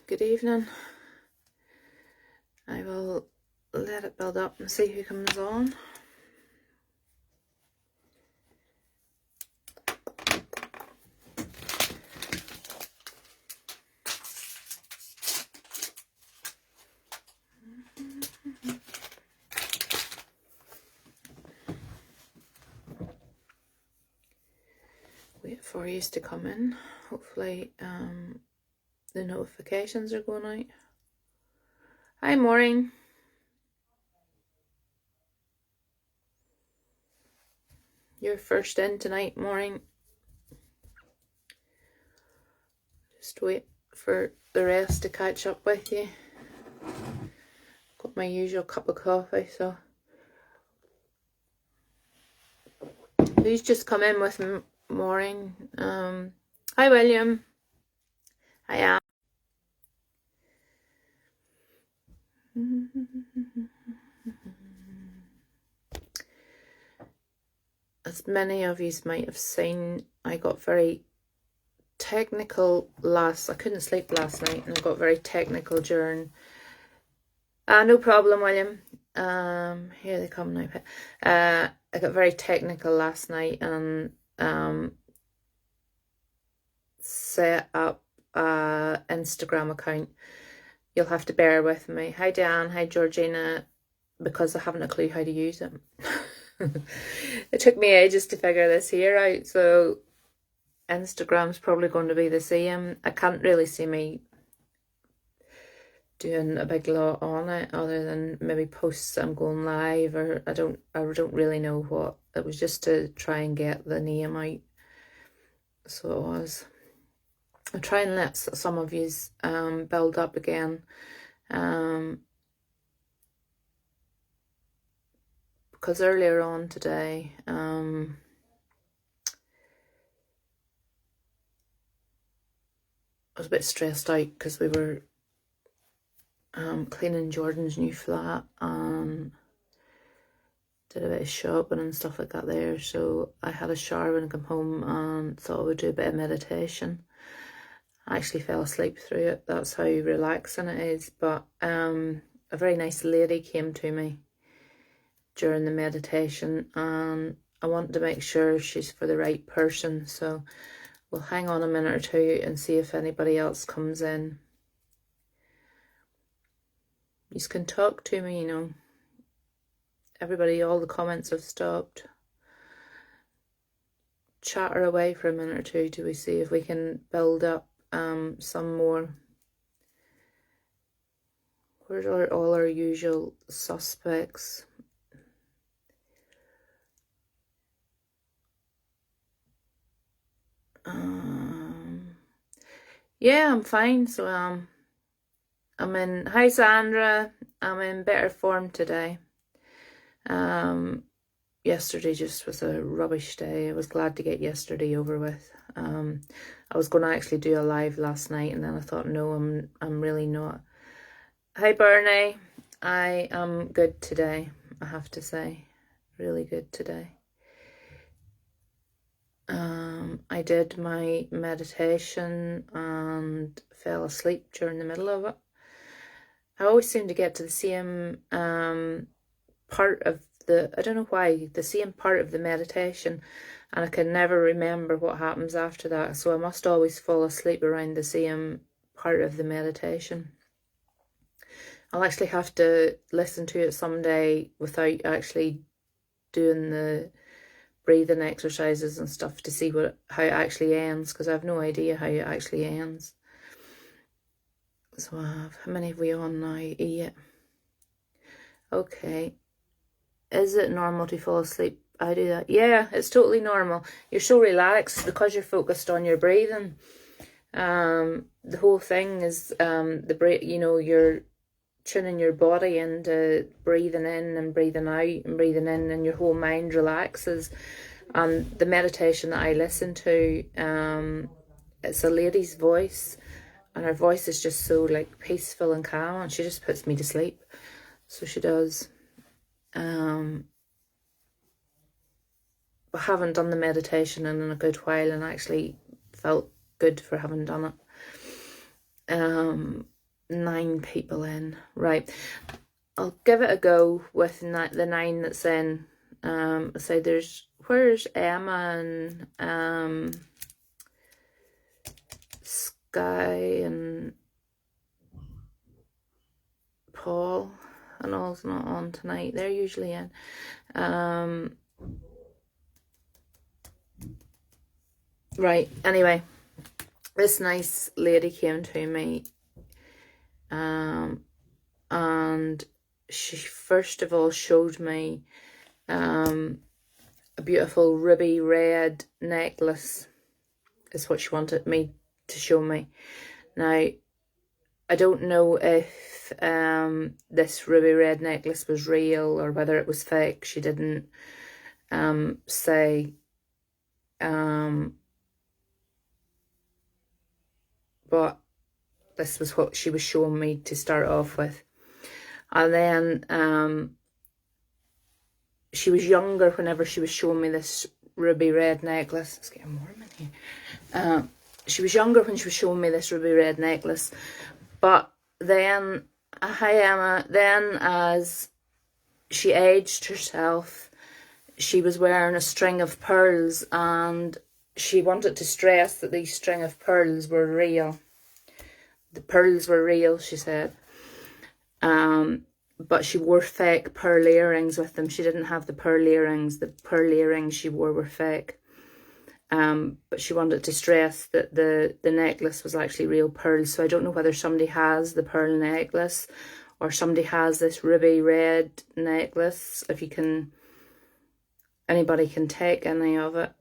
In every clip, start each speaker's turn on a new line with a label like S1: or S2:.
S1: Good evening. I will let it build up and see who comes on. Wait for you to come in. Hopefully the notifications are going out. Hi Maureen. You're first in tonight, Maureen. Just wait for the rest to catch up with you. Got my usual cup of coffee, so. Who's just come in with Maureen? Hi William. Hi Anne. As many of you might have seen, I got very technical I couldn't sleep last night, and I got very technical during no problem, William. Here they come now. I got very technical last night and set up a Instagram account. You'll have to bear with me. Hi Dan, hi Georgina, because I haven't a clue how to use it. It took me ages to figure this here out, so Instagram's probably going to be the same. I can't really see me doing a big lot on it, other than maybe posts I'm going live, or I don't really know what. It was just to try and get the name out. So it was. I'll try and let some of you build up again. Because earlier on today, I was a bit stressed out because we were cleaning Jordan's new flat and did a bit of shopping and stuff like that there. So I had a shower when I come home and thought I would do a bit of meditation. I actually fell asleep through it. That's how relaxing it is. But a very nice lady came to me during the meditation, and I want to make sure she's for the right person. So we'll hang on a minute or two and see if anybody else comes in. You can talk to me, you know. Everybody, all the comments have stopped. Chatter away for a minute or two till we see if we can build up some more. Where are all our usual suspects? Yeah, I'm fine. So I'm in. Hi Sandra. I'm in better form today. Yesterday just was a rubbish day. I was glad to get yesterday over with. I was going to actually do a live last night, and then I thought, no, I'm really not. Hi Bernie. I am good today, I have to say. Really good today. I did my meditation and fell asleep during the middle of it. I always seem to get to the same part of I don't know why, the same part of the meditation, and I can never remember what happens after that. So I must always fall asleep around the same part of the meditation. I'll actually have to listen to it someday without actually doing the breathing exercises and stuff to see how it actually ends, because I have no idea how it actually ends. So how many have we on now? 8. Okay. Is it normal to fall asleep? I do that. Yeah, it's totally normal. You're so relaxed because you're focused on your breathing. The whole thing is you're tuning your body into breathing in and breathing out and breathing in, and your whole mind relaxes. And the meditation that I listen to, it's a lady's voice, and her voice is just so like peaceful and calm, and she just puts me to sleep. So she does. I haven't done the meditation in a good while, and actually felt good for having done it. 9 people in. Right, I'll give it a go with the 9 that's in. So where's Emma and Sky and Paul and all's not on tonight. They're usually in. Right, anyway, this nice lady came to me, and she first of all showed me a beautiful ruby red necklace is what she wanted me to show me. Now, I don't know if this ruby red necklace was real or whether it was fake. She didn't say, but this was what she was showing me to start off with. And then she was younger whenever she was showing me this ruby red necklace. It's getting warm in here. She was younger when she was showing me this ruby red necklace. But then, hi Emma, then as she aged herself, she was wearing a string of pearls, and she wanted to stress that these string of pearls were real. The pearls were real, she said. But she wore fake pearl earrings with them. She didn't have the pearl earrings. The pearl earrings she wore were fake. But she wanted to stress that the necklace was actually real pearls. So I don't know whether somebody has the pearl necklace or somebody has this ruby red necklace. If you can, anybody can take any of it.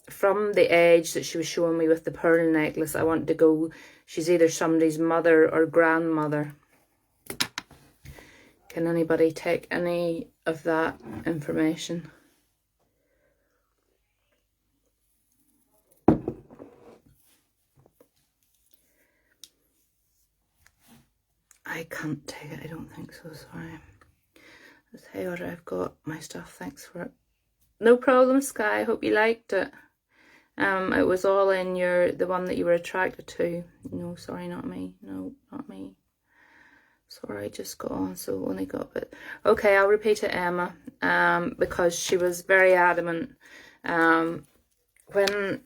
S1: From the age that she was showing me with the pearl necklace, I wanted to go, she's either somebody's mother or grandmother. Can anybody take any of that information? I can't take it, I don't think so, sorry. I'll tell you what, I've got my stuff, thanks for it. No problem, Sky, I hope you liked it. It was all in the one that you were attracted to. No, sorry, not me. No, not me. Sorry, I just got on, so only got a bit. Okay, I'll repeat it, Emma, because she was very adamant. When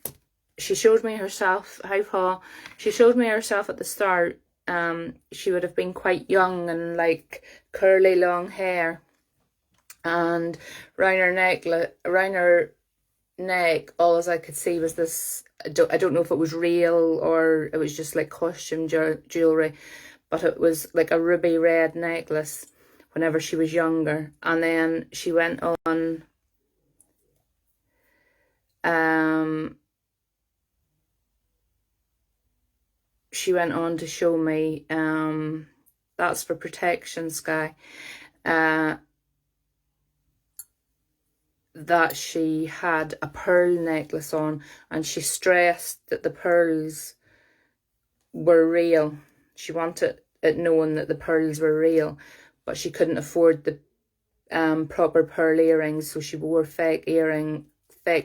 S1: she showed me herself, hi Paul, she showed me herself at the start. She would have been quite young and like curly long hair, and round her neck, all as I could see was this, I don't know if it was real or it was just like costume jewellery, but it was like a ruby red necklace whenever she was younger. And then she went on to show me, that's for protection, Sky, that she had a pearl necklace on, and she stressed that the pearls were real. She wanted it known that the pearls were real, but she couldn't afford the proper pearl earrings, so she wore fake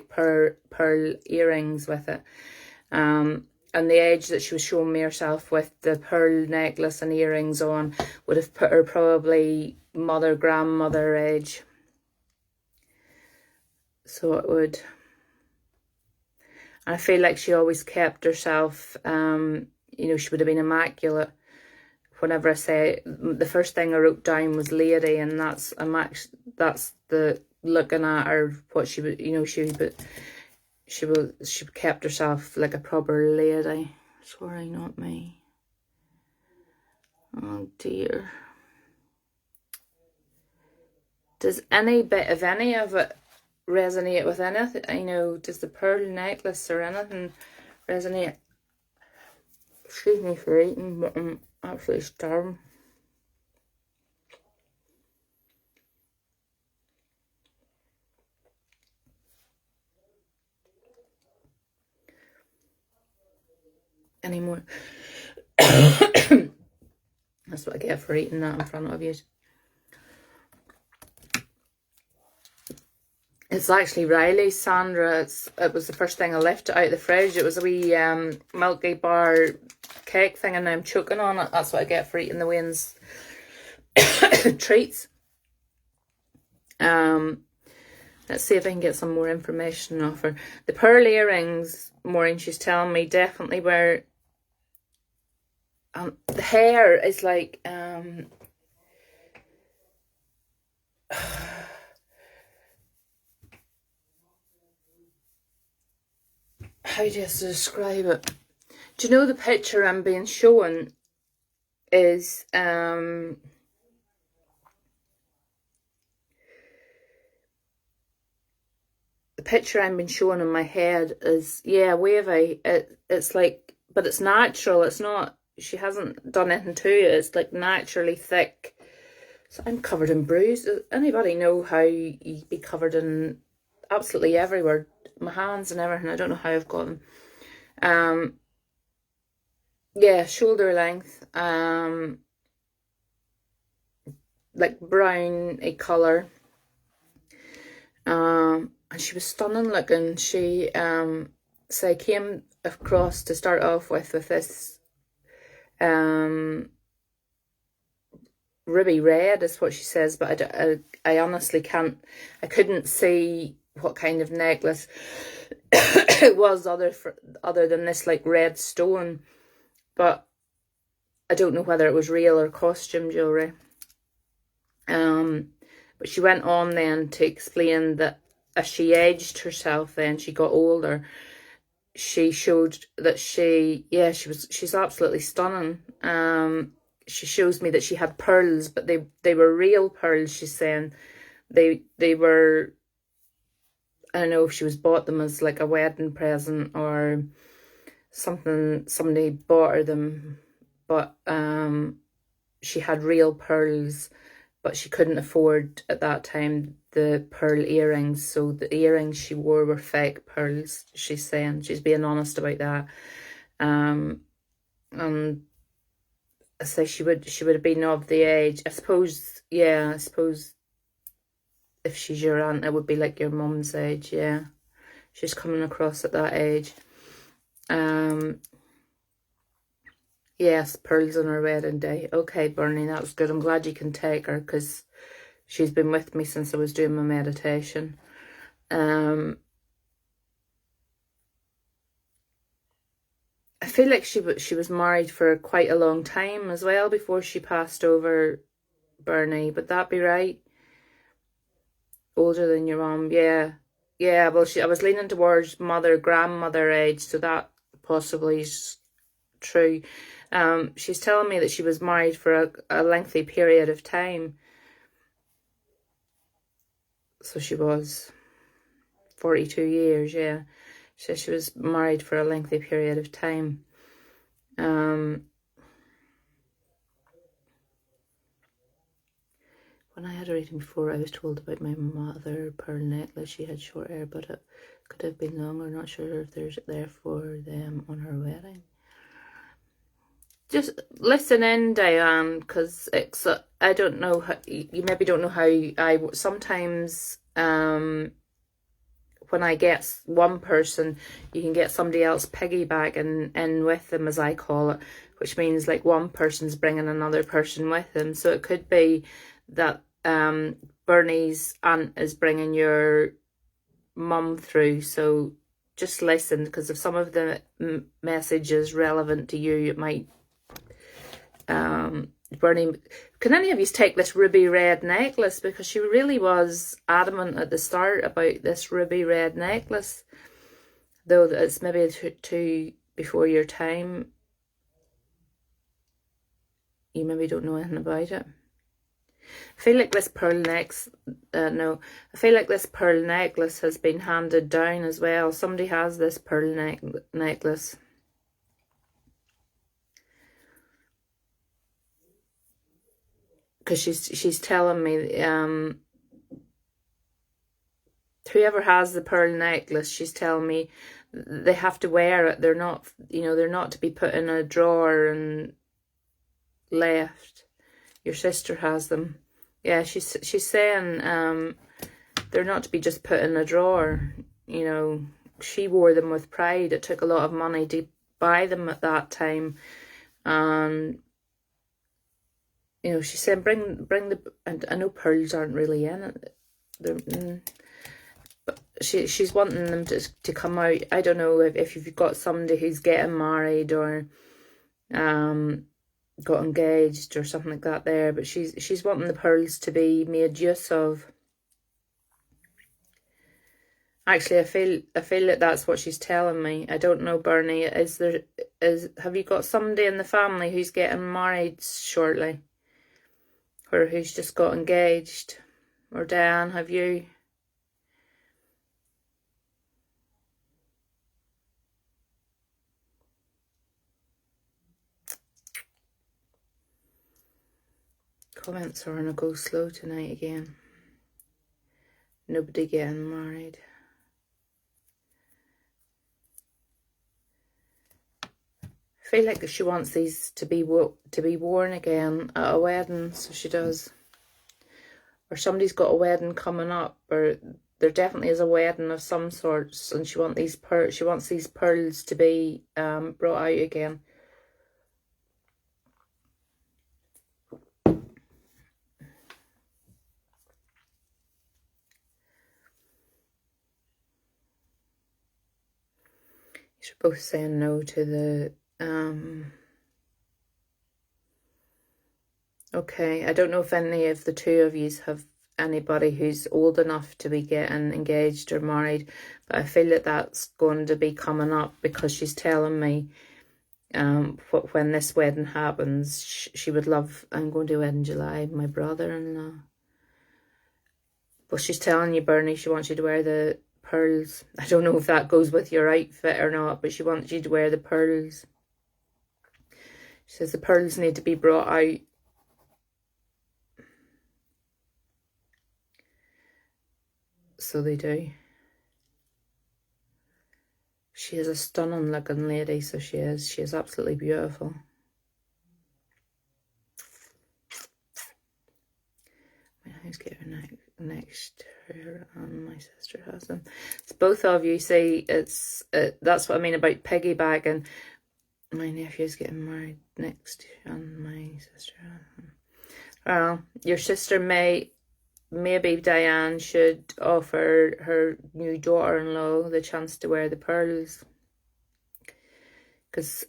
S1: pearl earrings with it. And the age that she was showing me herself with the pearl necklace and earrings on would have put her probably grandmother age. So it would. I feel like she always kept herself, you know, she would have been immaculate. Whenever I say, the first thing I wrote down was lady, and that's the looking at her, what she would, you know, she kept herself like a proper lady. Sorry, not me. Oh dear. Does any bit of any of it resonate with anything? I know, does the pearl necklace or anything resonate? Excuse me for eating, but I'm absolutely starving. Any more? That's what I get for eating that in front of you. It's actually Riley's, Sandra. It was the first thing I lifted out of the fridge. It was a wee Milky Bar cake thing, and now I'm choking on it. That's what I get for eating the Wayne's treats. Let's see if I can get some more information off her. The pearl earrings, Maureen, she's telling me, definitely were... the hair is like... how do you describe it? Do you know the picture I'm being shown is... the picture I'm been showing in my head is, yeah, wavy. It's like, but it's natural. It's not, she hasn't done anything to it. It's like naturally thick. So I'm covered in bruise. Does anybody know how you be covered in absolutely everywhere? My hands and everything. I don't know how I've got them. Yeah, shoulder length. Like browny colour. And she was stunning looking. She so I came across to start off with this ruby red is what she says, but I honestly couldn't see what kind of necklace it was other than this like red stone, but I don't know whether it was real or costume jewellery. But she went on then to explain that as she aged herself, then she got older, she showed that she's absolutely stunning. She shows me that she had pearls, but they were real pearls. She's saying they were, I don't know if she was bought them as like a wedding present or something, somebody bought her them, but she had real pearls, but she couldn't afford at that time the pearl earrings, so the earrings she wore were fake pearls. She's saying, she's being honest about that. And I say she would have been of the age, I suppose. Yeah, I suppose if she's your aunt, it would be like your mum's age. Yeah, she's coming across at that age. Yes, pearls on her wedding day. Okay, Bernie, that was good. I'm glad you can take her, because she's been with me since I was doing my meditation. I feel like she was married for quite a long time as well before she passed over, Bernie. Would that be right? Older than your mum, yeah. Yeah, well, I was leaning towards grandmother age, so that possibly is true. She's telling me that she was married for a lengthy period of time. So she was 42 years, yeah. So she was married for a lengthy period of time. When I had a reading before, I was told about my mother pearl necklace. She had short hair, but it could have been longer. Not sure if there's there for them on her wedding. Just listen in, Diane, because it's I don't know how, you maybe don't know how I sometimes when I get one person, you can get somebody else piggybacking in with them, as I call it, which means like one person's bringing another person with them. So it could be that Bernie's aunt is bringing your mum through. So just listen, because if some of the message is relevant to you, it might... Bernie, can any of you take this ruby red necklace? Because she really was adamant at the start about this ruby red necklace, though it's maybe too before your time. You maybe don't know anything about it. I feel like this pearl necklace has been handed down as well. Somebody has this pearl necklace. Because she's telling me, whoever has the pearl necklace, she's telling me they have to wear it. They're not, they're not to be put in a drawer and left. Your sister has them. Yeah, she's saying they're not to be just put in a drawer. She wore them with pride. It took a lot of money to buy them at that time. And you know, she said, bring the, and I know pearls aren't really in it. But she's wanting them to come out. I don't know if you've got somebody who's getting married or got engaged or something like that there, but she's wanting the pearls to be made use of. Actually, I feel that that's what she's telling me. I don't know, Bernie. Have you got somebody in the family who's getting married shortly? Or who's just got engaged? Or Diane, have you? Comments are gonna go slow tonight again. Nobody getting married. I feel like she wants these to be worn again at a wedding, so she does. Or somebody's got a wedding coming up, or there definitely is a wedding of some sorts, and she wants these pearls to be brought out again. You're both saying no to the okay, I don't know if any of the two of you have anybody who's old enough to be getting engaged or married, but I feel that that's going to be coming up because she's telling me when this wedding happens, she would love, I'm going to a wedding in July, my brother-in-law. But she's telling you, Bernie, she wants you to wear the pearls. I don't know if that goes with your outfit or not, but she wants you to wear the pearls. She says the pearls need to be brought out. So they do. She is a stunning looking lady, so she is. She is absolutely beautiful. Who's getting next to her and my sister has them. It's both of you say it's that's what I mean about piggybacking. My nephew's getting married next and my sister has them. Well, your sister maybe Diane should offer her new daughter-in-law the chance to wear the pearls, because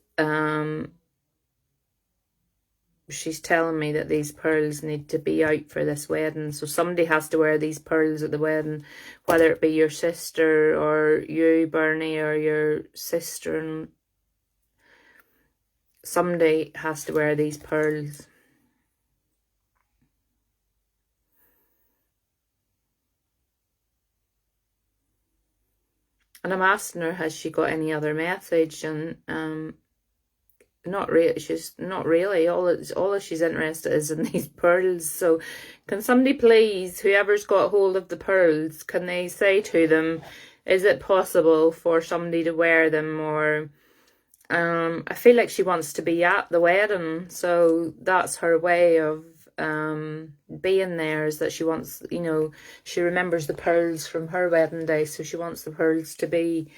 S1: she's telling me that these pearls need to be out for this wedding, so somebody has to wear these pearls at the wedding, whether it be your sister or you, Bernie, or your sister, and somebody has to wear these pearls. And I'm asking her, has she got any other message? And not really. She's not really. All that she's interested is in these pearls. So, can somebody please, whoever's got hold of the pearls, can they say to them, is it possible for somebody to wear them? Or I feel like she wants to be at the wedding, so that's her way of being there, is that she wants, you know, she remembers the pearls from her wedding day, so she wants the pearls to be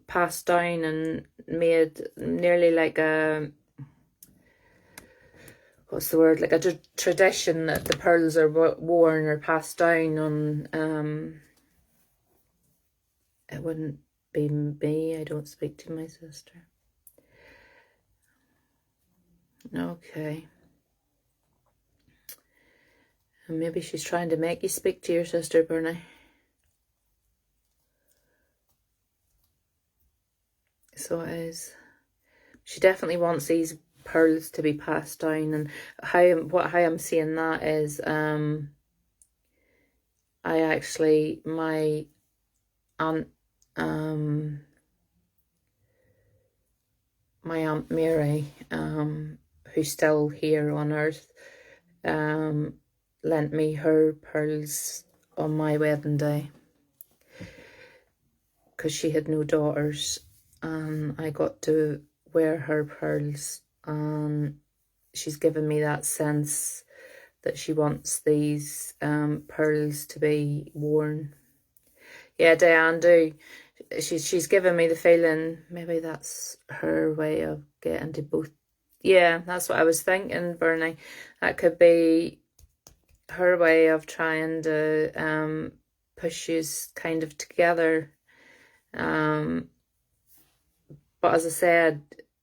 S1: passed down and made nearly like a, what's the word, like a tradition, that the pearls are worn or passed down on. It wouldn't be me, I don't speak to my sister. Okay. And maybe she's trying to make you speak to your sister, Bernie. So it is. She definitely wants these pearls to be passed down, and how I'm seeing that is my aunt my Aunt Mary, who's still here on earth, lent me her pearls on my wedding day, because she had no daughters, and I got to wear her pearls, and she's given me that sense that she wants these pearls to be worn. Yeah, Diane, do. she's given me the feeling maybe that's her way of getting to both. Yeah, that's what I was thinking, Bernie. That could be her way of trying to push you kind of together. But as I said,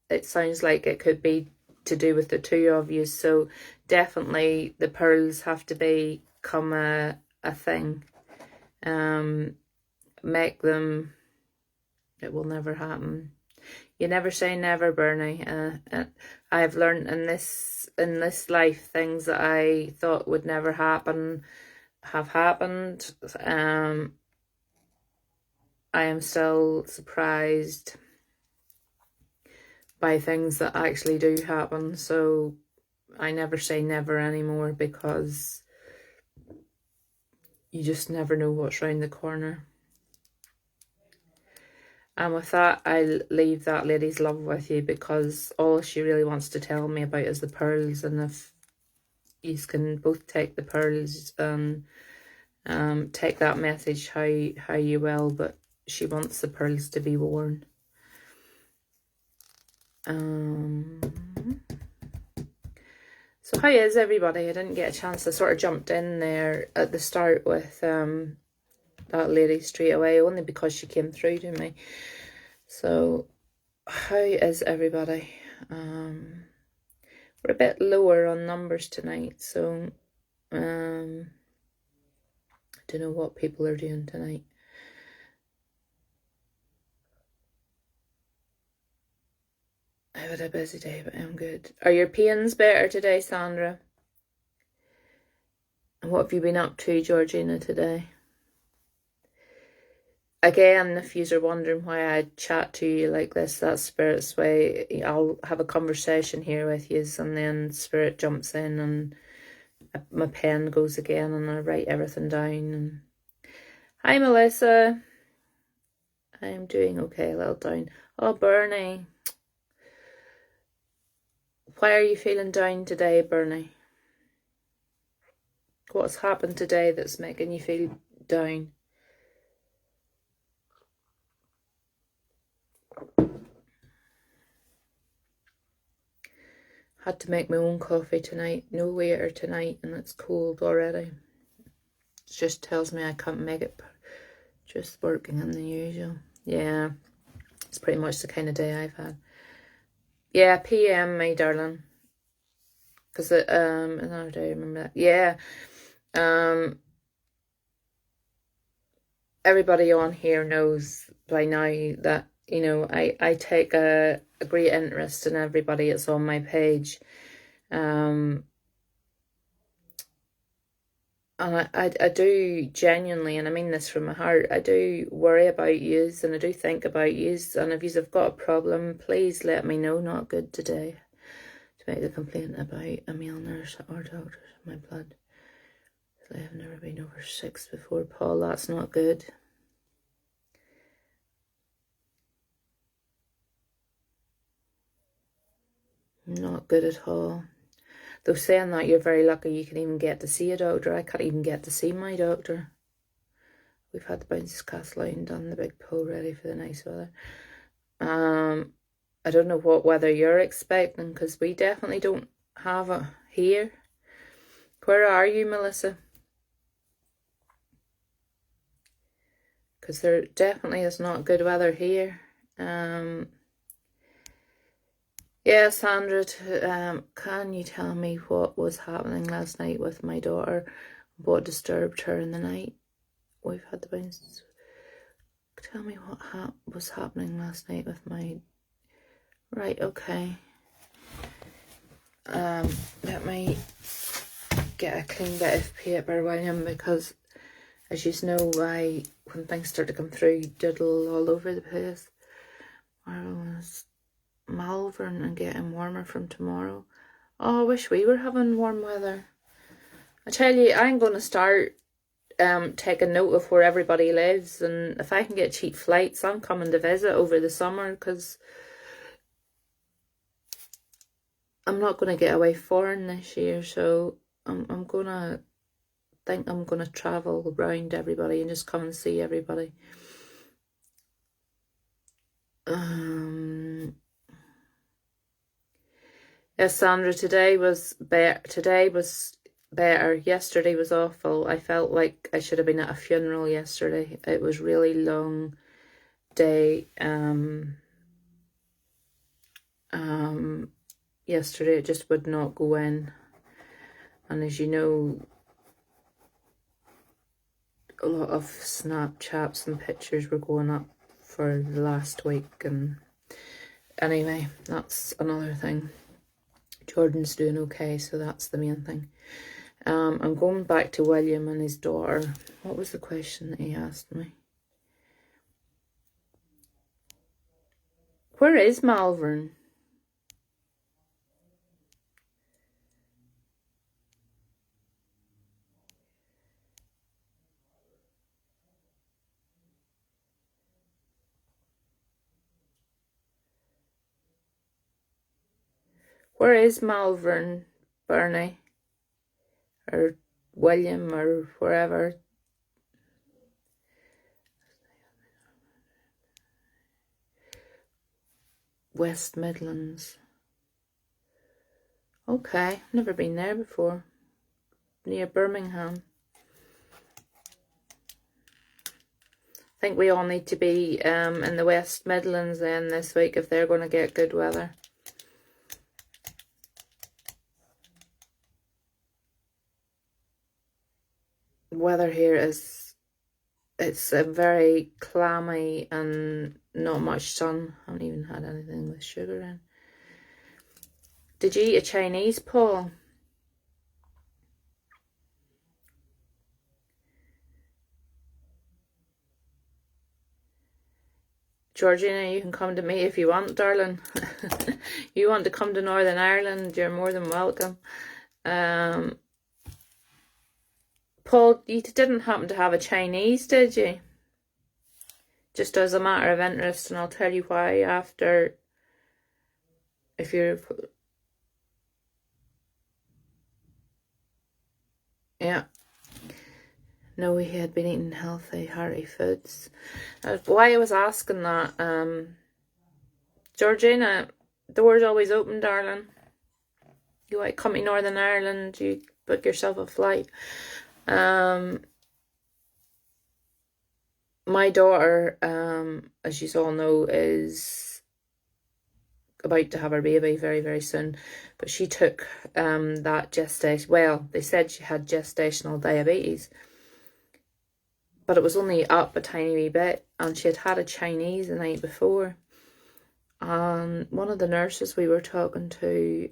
S1: it sounds like it could be to do with the two of you. So definitely the pearls have to become a thing. Make them. It will never happen. You never say never, Bernie. I've learned in this life things that I thought would never happen have happened. I am still surprised by things that actually do happen. So I never say never anymore, because you just never know what's round the corner. And with that, I'll leave that lady's love with you, because all she really wants to tell me about is the pearls. And if you can both take the pearls and take that message how you will, but she wants the pearls to be worn. So how is everybody? I didn't get a chance. I sort of jumped in there at the start with that lady straight away, only because she came through to me. So how is everybody? We're a bit lower on numbers tonight, so I don't know what people are doing tonight. I've had a busy day, but I'm good. Are your pains better today, Sandra? And what have you been up to, Georgina, today? Again, if you're wondering why I chat to you like this, that's Spirit's way. I'll have a conversation here with you, and then Spirit jumps in and my pen goes again and I write everything down. And hi, Melissa. I'm doing okay, a little down. Oh, Bernie. Why are you feeling down today, Bernie? What's happened today that's making you feel down? Had to make my own coffee tonight. No waiter tonight, and it's cold already. It just tells me I can't make it. Just working in the usual. Yeah, it's pretty much the kind of day I've had. Yeah, PM, my darling. Because another day, I remember that. Yeah. Everybody on here knows by now that, you know, I take a great interest in everybody that's on my page. And I do genuinely, and I mean this from my heart, I do worry about yous, and I do think about yous. And if yous have got a problem, please let me know. Not good today to make a complaint about a male nurse or doctor in my blood. I have never been over 6 before, Paul. That's not good. Not good at all. Though saying that, you're very lucky you can even get to see a doctor. I can't even get to see my doctor. We've had the bounce castle out and done the big pool ready for the nice weather. I don't know what weather you're expecting, because we definitely don't have it here. Where are you, Melissa? Because there definitely is not good weather here. Yeah, Sandra, can you tell me what was happening last night with my daughter? What disturbed her in the night? We've had the bounce. Tell me what was happening last night with my... Right, okay. Let me get a clean bit of paper, William, because as you know, when things start to come through, doodle all over the place. Marvelous. Malvern and getting warmer from tomorrow. Oh, I wish we were having warm weather. I tell you, I'm going to start taking note of where everybody lives, and if I can get cheap flights, I'm coming to visit over the summer, because I'm not going to get away foreign this year. So I'm gonna travel around everybody and just come and see everybody. Yes, Sandra, today was better. Yesterday was awful. I felt like I should have been at a funeral yesterday. It was really long day. Yesterday it just would not go in. And as you know, a lot of Snapchats and pictures were going up for the last week. And anyway, that's another thing. Jordan's doing okay, so that's the main thing. I'm going back to William and his daughter. What was the question that he asked me? Where is Malvern? Where is Malvern, Bernie? Or William, or wherever? West Midlands. Okay, never been there before. Near Birmingham. I think we all need to be in the West Midlands then this week if they're going to get good weather. Weather here is, it's very clammy and not much sun. I haven't even had anything with sugar in. Did you eat a Chinese, Paul? Georgina, you can come to me if you want, darling. You want to come to Northern Ireland, you're more than welcome. Paul, you didn't happen to have a Chinese, did you? Just as a matter of interest, and I'll tell you why after, if you're... Yeah. No, he had been eating healthy, hearty foods. Why I was asking that, Georgina, door's always open, darling. You like come to Northern Ireland, you book yourself a flight. My daughter, as you all know, is about to have her baby very, very soon. But she took that gestation. Well, they said she had gestational diabetes. But it was only up a tiny wee bit. And she had had a Chinese the night before. And one of the nurses we were talking to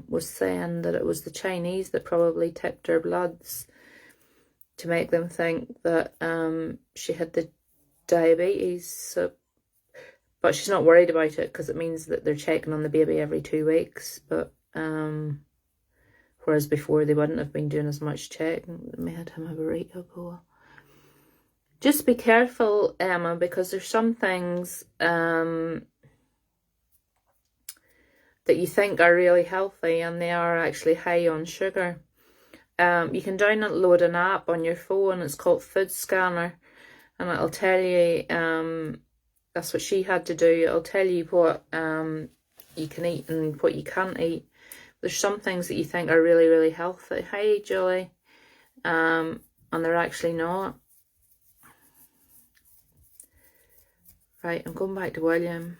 S1: was saying that it was the Chinese that probably tipped her bloods to make them think that she had the diabetes. So, but she's not worried about it because it means that they're checking on the baby every 2 weeks. But whereas before they wouldn't have been doing as much checking. They made him a burrito bowl. Just be careful, Emma, because there's some things that you think are really healthy and they are actually high on sugar. You can download an app on your phone. It's called Food Scanner, and it'll tell you, that's what she had to do. It'll tell you what you can eat and what you can't eat. There's some things that you think are really, really healthy. Hi, Julie. And they're actually not. Right, I'm going back to William.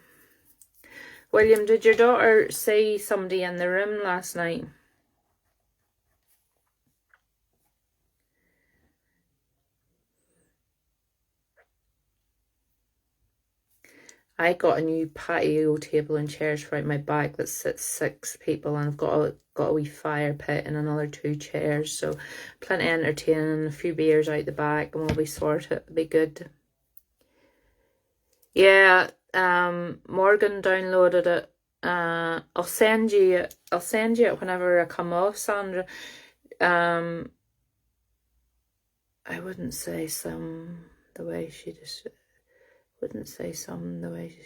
S1: William, did your daughter see somebody in the room last night? I got a new patio table and chairs for out my back that sits 6 people, and I've got a wee fire pit and another 2 chairs, so plenty of entertaining, a few beers out the back, and we'll be sorted. It'll be good. Yeah, Morgan downloaded it. I'll send you it whenever I come off, Sandra. I wouldn't say some the way she just wouldn't say some the way she...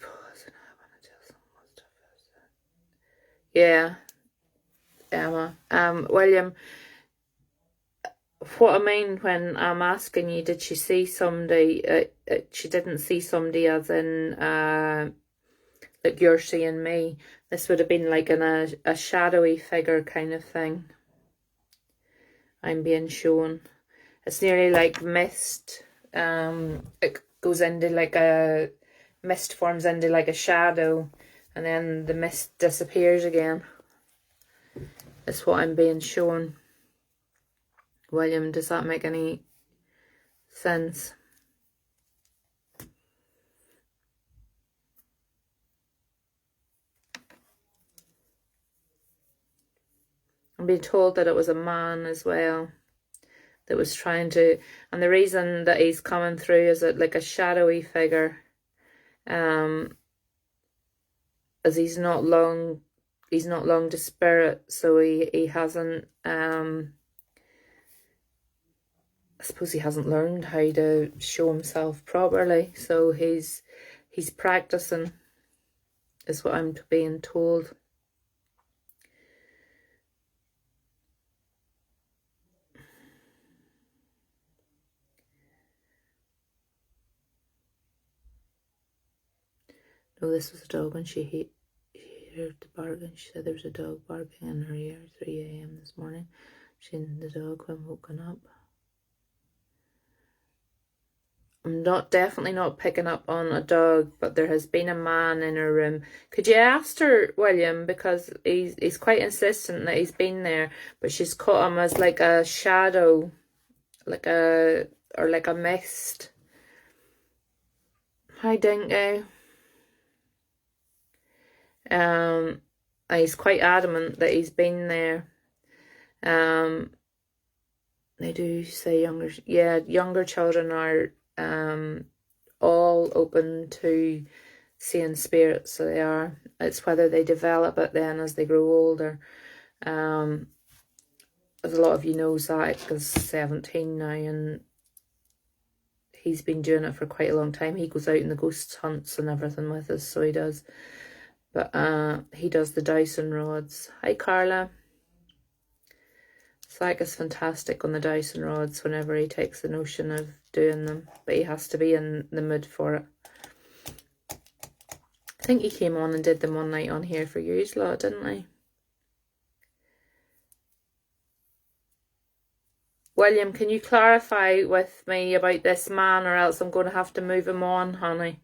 S1: Pause, and I want to tell someone what stuff is that. Yeah, Emma. William, what I mean when I'm asking you, did she see somebody? She didn't see somebody as in like you're seeing me. This would have been like a shadowy figure kind of thing. I'm being shown. It's nearly like mist. It goes into like a mist, forms into like a shadow, and then the mist disappears again. That's what I'm being shown. William, does that make any sense? I'm being told that it was a man as well that was trying to, and the reason that he's coming through is that like a shadowy figure, as he's not long to spirit, so he hasn't I suppose he hasn't learned how to show himself properly, so he's practicing, is what I'm being told. No, this was a dog, and she heard the barking. She said there was a dog barking in her ear at 3 a.m. this morning. She seen the dog when woken up. I'm definitely not picking up on a dog, but there has been a man in her room. Could you ask her, William, because he's quite insistent that he's been there, but she's caught him as like a shadow, like a mist. Hi, Dingo. He's quite adamant that he's been there. They do say younger children are all open to seeing spirits, so they are. It's whether they develop it then as they grow older. As a lot of you know, Zach is 17 now, and he's been doing it for quite a long time. He goes out in the ghost hunts and everything with us, so he does. But he does the dowsing rods. Hi, Carla. Zach is fantastic on the dowsing rods whenever he takes the notion of doing them, but he has to be in the mood for it. I think he came on and did them one night on here for you lot, didn't he? William, can you clarify with me about this man, or else I'm going to have to move him on, honey?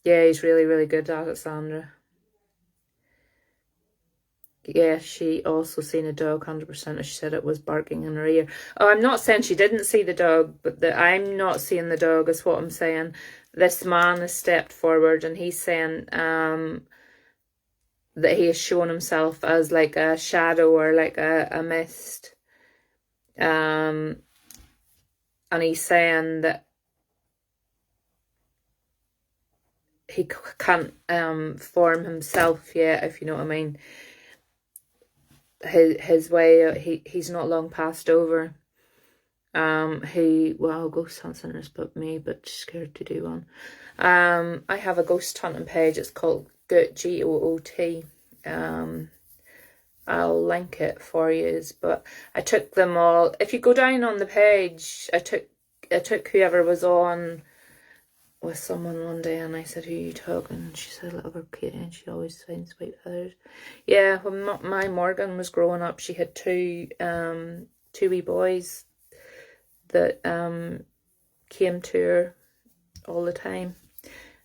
S1: Yeah, he's really, really good at it, Sandra. Yeah, she also seen a dog, 100%. She said it was barking in her ear. Oh, I'm not saying she didn't see the dog, but I'm not seeing the dog is what I'm saying. This man has stepped forward and he's saying that he has shown himself as like a shadow or like a mist. And he's saying that he can't form himself yet, if you know what I mean. His way, he's not long passed over. Ghost hunt centers but me, but scared to do one. I have a ghost hunting page. It's called Goot, G-O-O-T. I'll link it for you, but I took them all. If you go down on the page, I took whoever was on with someone one day, and I said, "Who are you talking?" And she said, "Little girl Katie," and she always finds white feathers. Yeah, when my Morgan was growing up, she had two wee boys that came to her all the time,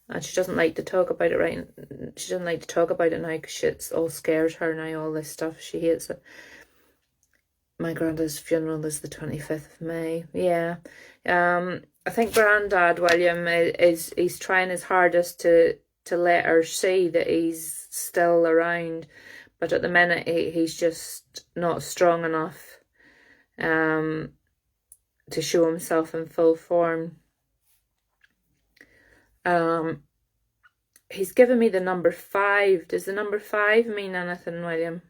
S1: and she doesn't like to talk about it she doesn't like to talk about it now because it all scares her now, all this stuff. She hates it. My granddad's funeral is the 25th of May. Yeah. I think Grandad William he's trying his hardest to let her see that he's still around, but at the minute he's just not strong enough to show himself in full form. He's given me the number 5. Does the number 5 mean anything, William?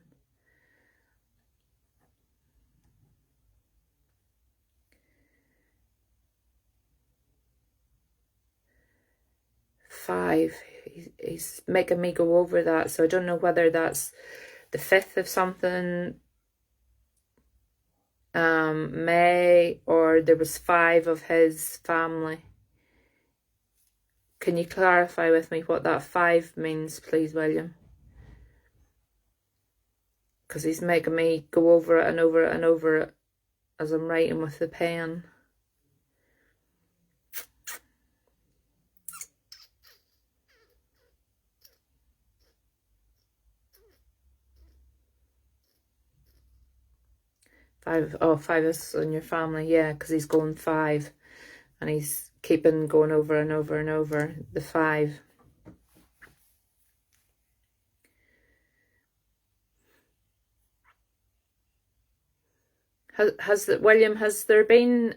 S1: Five. he's making me go over that. So I don't know whether that's the 5th of something, May, or there was 5 of his family. Can you clarify with me what that 5 means, please, William? Because he's making me go over it and over it and over it as I'm writing with the pen. Five. Oh, 5 is in your family, yeah, because he's going 5. And he's keeping going over and over and over the 5. William, has there been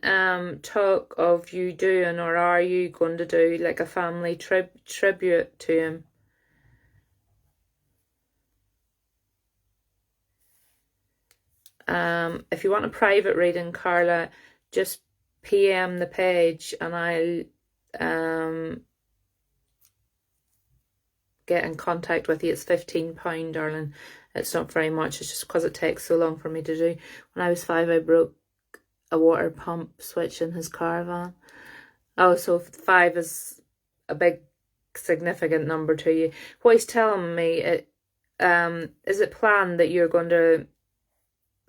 S1: talk of you doing, or are you going to do like a family tribute to him? If you want a private reading, Carla, just PM the page and I'll get in contact with you. It's £15, darling. It's not very much. It's just because it takes so long for me to do. When I was 5, I broke a water pump switch in his caravan. Oh, so 5 is a big significant number to you. What he's telling me, is it planned that you're going to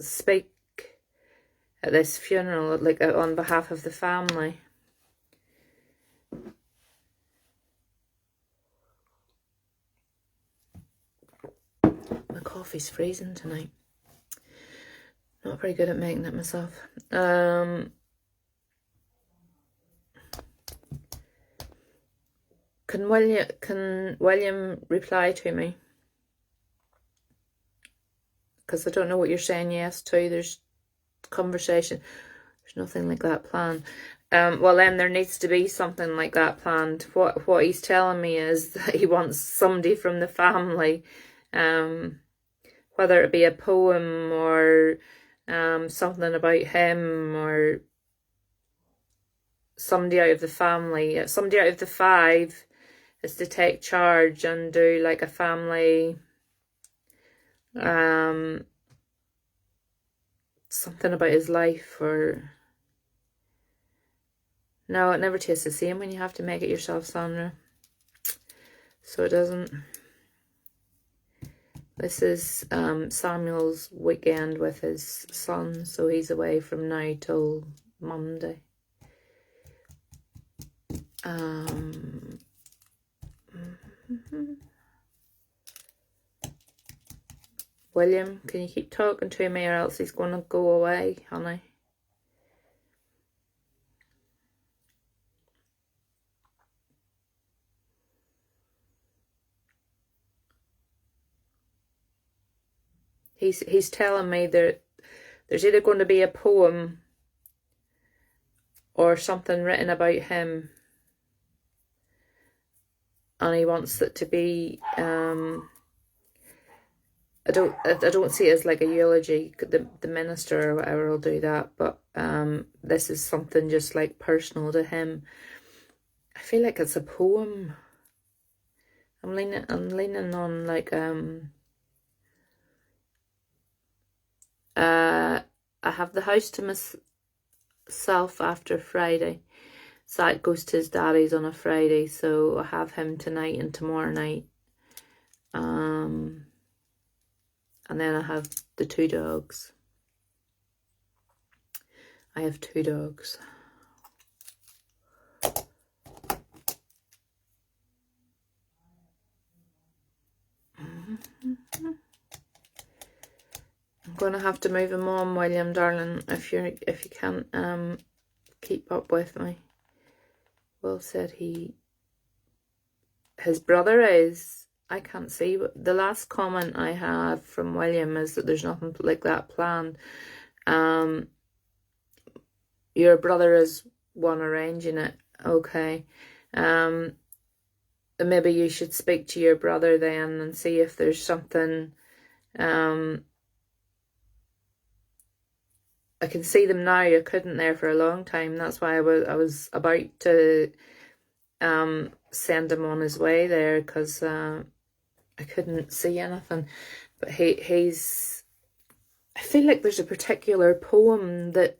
S1: speak at this funeral, like on behalf of the family? My coffee's freezing tonight. Not very good at making it myself. Can William reply to me? Because I don't know what you're saying yes to. There's conversation. There's nothing like that planned. Well, then there needs to be something like that planned. What he's telling me is that he wants somebody from the family, whether it be a poem or something about him, or somebody out of the family, somebody out of the 5 is to take charge and do like a family, something about his life. Or no, it never tastes the same when you have to make it yourself, Sandra. So it doesn't. This is Samuel's weekend with his son, so he's away from now till Monday. William, can you keep talking to me or else he's going to go away, honey? He's telling me that there's either going to be a poem or something written about him, and he wants it to be I don't see it as like a eulogy. The minister or whatever will do that, but this is something just like personal to him. I feel like it's a poem. I'm leaning on like I have the house to myself after Friday. Zach goes to his daddy's on a Friday, so I have him tonight and tomorrow night. And then I have the 2 dogs. I have 2 dogs. I'm going to have to move him on, William, darling, if you can't keep up with me. Will said his brother is. I can't see. The last comment I have from William is that there's nothing like that planned. Your brother is one arranging it. Okay. Maybe you should speak to your brother then and see if there's something. I can see them now. I couldn't there for a long time. That's why I was about to send him on his way there because I couldn't see anything. But he's, I feel like there's a particular poem that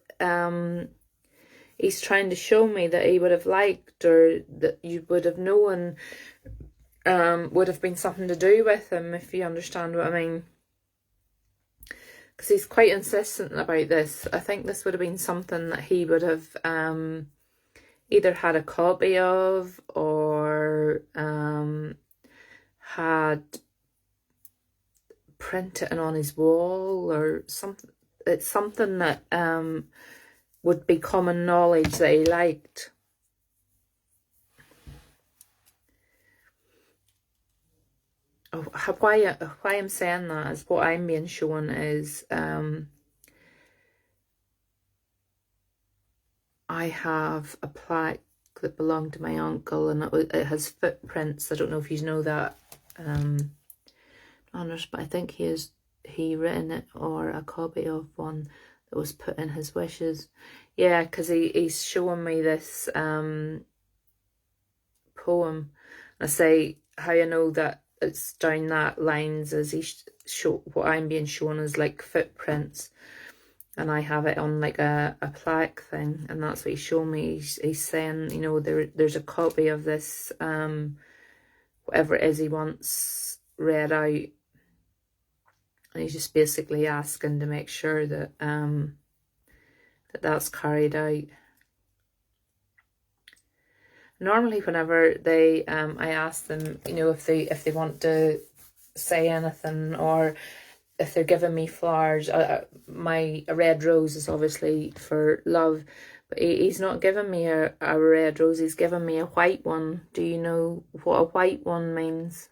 S1: he's trying to show me that he would have liked, or that you would have known would have been something to do with him, if you understand what I mean. Because he's quite insistent about this. I think this would have been something that he would have either had a copy of, or had printed on his wall, or something. It's something that would be common knowledge that he liked. Oh, why I'm saying that is what I'm being shown is I have a plaque that belonged to my uncle, and it has footprints. I don't know if you know that, honest, but I think he written it, or a copy of one that was put in his wishes. Yeah, because he's showing me this poem. I say how I know that it's down that lines as he show what I'm being shown as like footprints, and I have it on like a plaque thing, and that's what he's showing me. He's saying, you know, there's a copy of this whatever it is he wants read out, and he's just basically asking to make sure that that's carried out. Normally, whenever they, I ask them, you know, if they want to say anything, or if they're giving me flowers. A red rose is obviously for love, but he's not giving me a red rose. He's giving me a white one. Do you know what a white one means?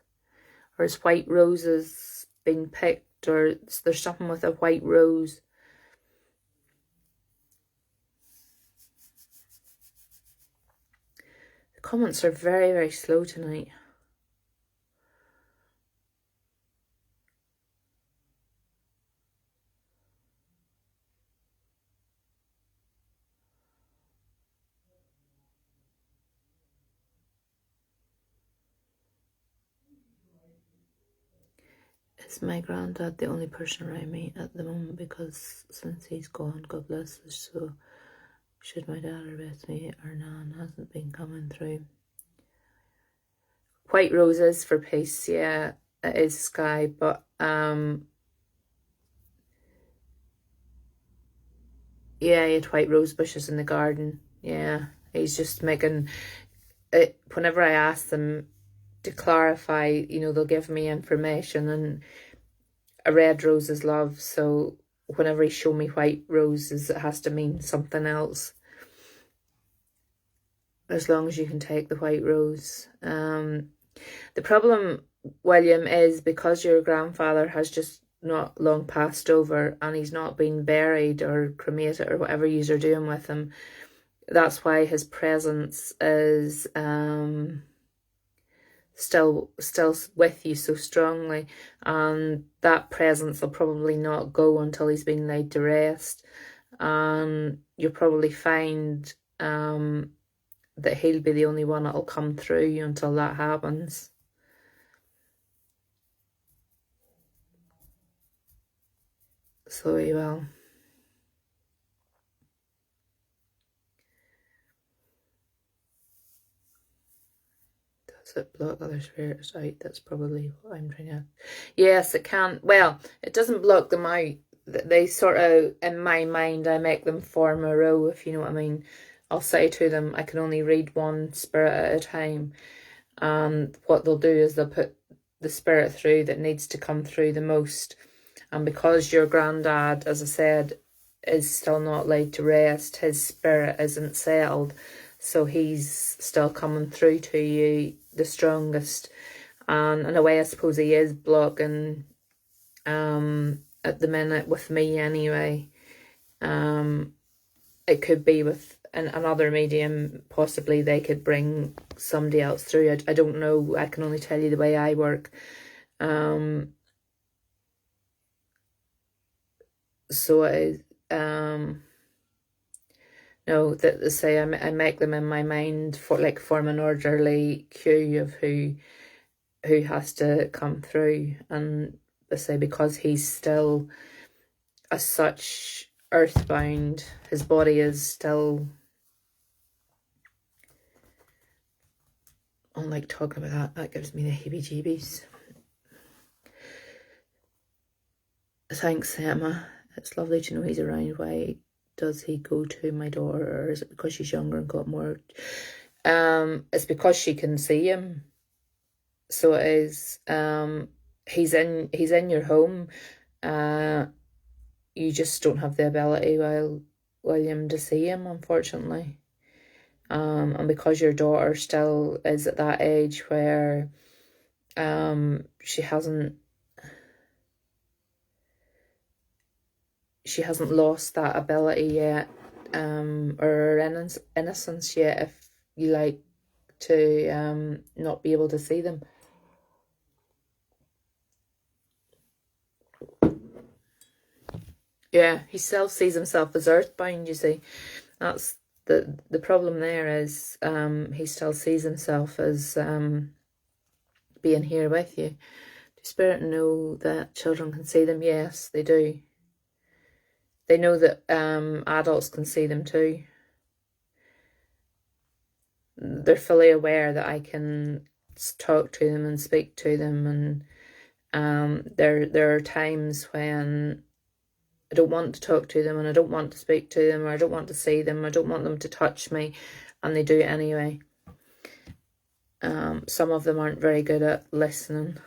S1: Or is white roses been picked, or there's something with a white rose? The comments are very, very slow tonight. Is my granddad the only person around me at the moment? Because since he's gone, God bless us, so should my dad or with me or nan hasn't been coming through. White roses for peace, yeah, it is Sky, but yeah, he had white rose bushes in the garden. Yeah, he's just making it. Whenever I ask them to clarify, you know, they'll give me information, and a red rose is love, so whenever he show me white roses, it has to mean something else, as long as you can take the white rose. The problem, William, is because your grandfather has just not long passed over, and he's not been buried or cremated or whatever you're doing with him. That's why his presence is still with you so strongly, and that presence will probably not go until he's been laid to rest, and you'll probably find that he'll be the only one that'll come through until that happens. So he will. Does it block other spirits out? That's probably what I'm trying to... Yes, it can. Well, it doesn't block them out. They sort of, in my mind, I make them form a row, if you know what I mean. I'll say to them, I can only read one spirit at a time. And what they'll do is they'll put the spirit through that needs to come through the most. And because your granddad, as I said, is still not laid to rest, his spirit isn't settled, so he's still coming through to you the strongest. And in a way, I suppose he is blocking at the minute with me anyway. It could be with another medium. Possibly they could bring somebody else through. I don't know. I can only tell you the way I work. So it is, No, that they say I make them in my mind for like form an orderly queue of who has to come through, and they say because he's still as such earthbound, his body is still. I don't like talking about that. That gives me the heebie-jeebies. Thanks, Emma. It's lovely to know he's around. Why does he go to my daughter, or is it because she's younger and got more? It's because she can see him. So it is. He's in your home. You just don't have the ability, William, to see him, unfortunately. And because your daughter still is at that age where she hasn't lost that ability yet, or innocence yet, if you like, to not be able to see them. Yeah, he still sees himself as earthbound, you see. That's the problem there is he still sees himself as being here with you. Do Spirit know that children can see them? Yes, they do. They know that adults can see them too. They're fully aware that I can talk to them and speak to them, and there are times when I don't want to talk to them, and I don't want to speak to them, or I don't want to see them, I don't want them to touch me, and they do it anyway. Some of them aren't very good at listening.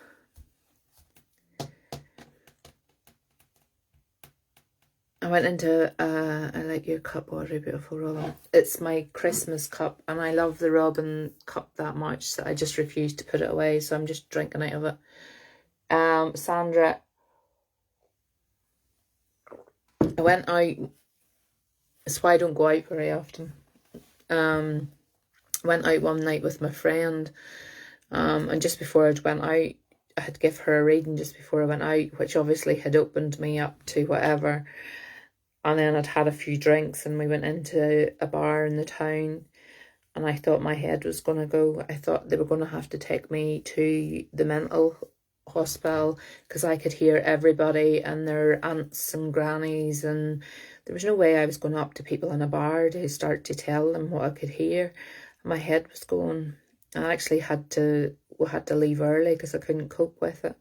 S1: I went into, I like your cup, Audrey, beautiful Robin. It's my Christmas cup, and I love the Robin cup that much that I just refuse to put it away, so I'm just drinking out of it. Sandra, I went out, that's why I don't go out very often. Went out one night with my friend, and just before I went out, I had give her a reading just before I went out, which obviously had opened me up to whatever. And then I'd had a few drinks, and we went into a bar in the town, and I thought my head was going to go. I thought they were going to have to take me to the mental hospital, because I could hear everybody and their aunts and grannies, and there was no way I was going up to people in a bar to start to tell them what I could hear. My head was going. I actually had to leave early because I couldn't cope with it.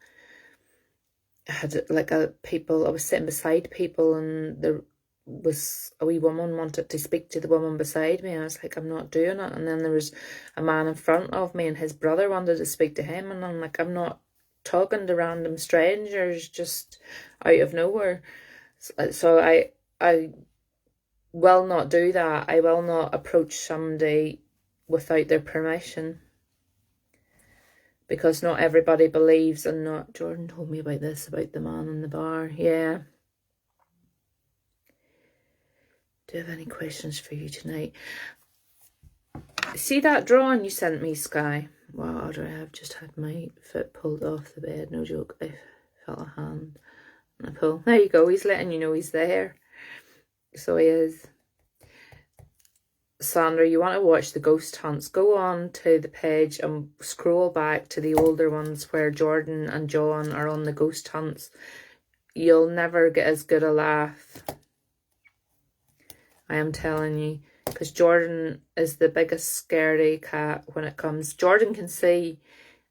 S1: I had like I was sitting beside people, and there was a wee woman wanted to speak to the woman beside me. I was like, I'm not doing it. And then there was a man in front of me, and his brother wanted to speak to him, and I'm like, I'm not talking to random strangers just out of nowhere. So I will not do that. I will not approach somebody without their permission, because not everybody believes, and not. Jordan told me about this, about the man in the bar. Yeah. Do you have any questions for you tonight? See that drawing you sent me, Sky? Wow, I have just had my foot pulled off the bed. No joke. I felt a hand and a pull. There you go. He's letting you know he's there. So he is. Sandra, you want to watch the ghost hunts? Go on to the page and scroll back to the older ones where Jordan and John are on the ghost hunts. You'll never get as good a laugh. I am telling you. Because Jordan is the biggest scaredy cat when it comes. Jordan can see,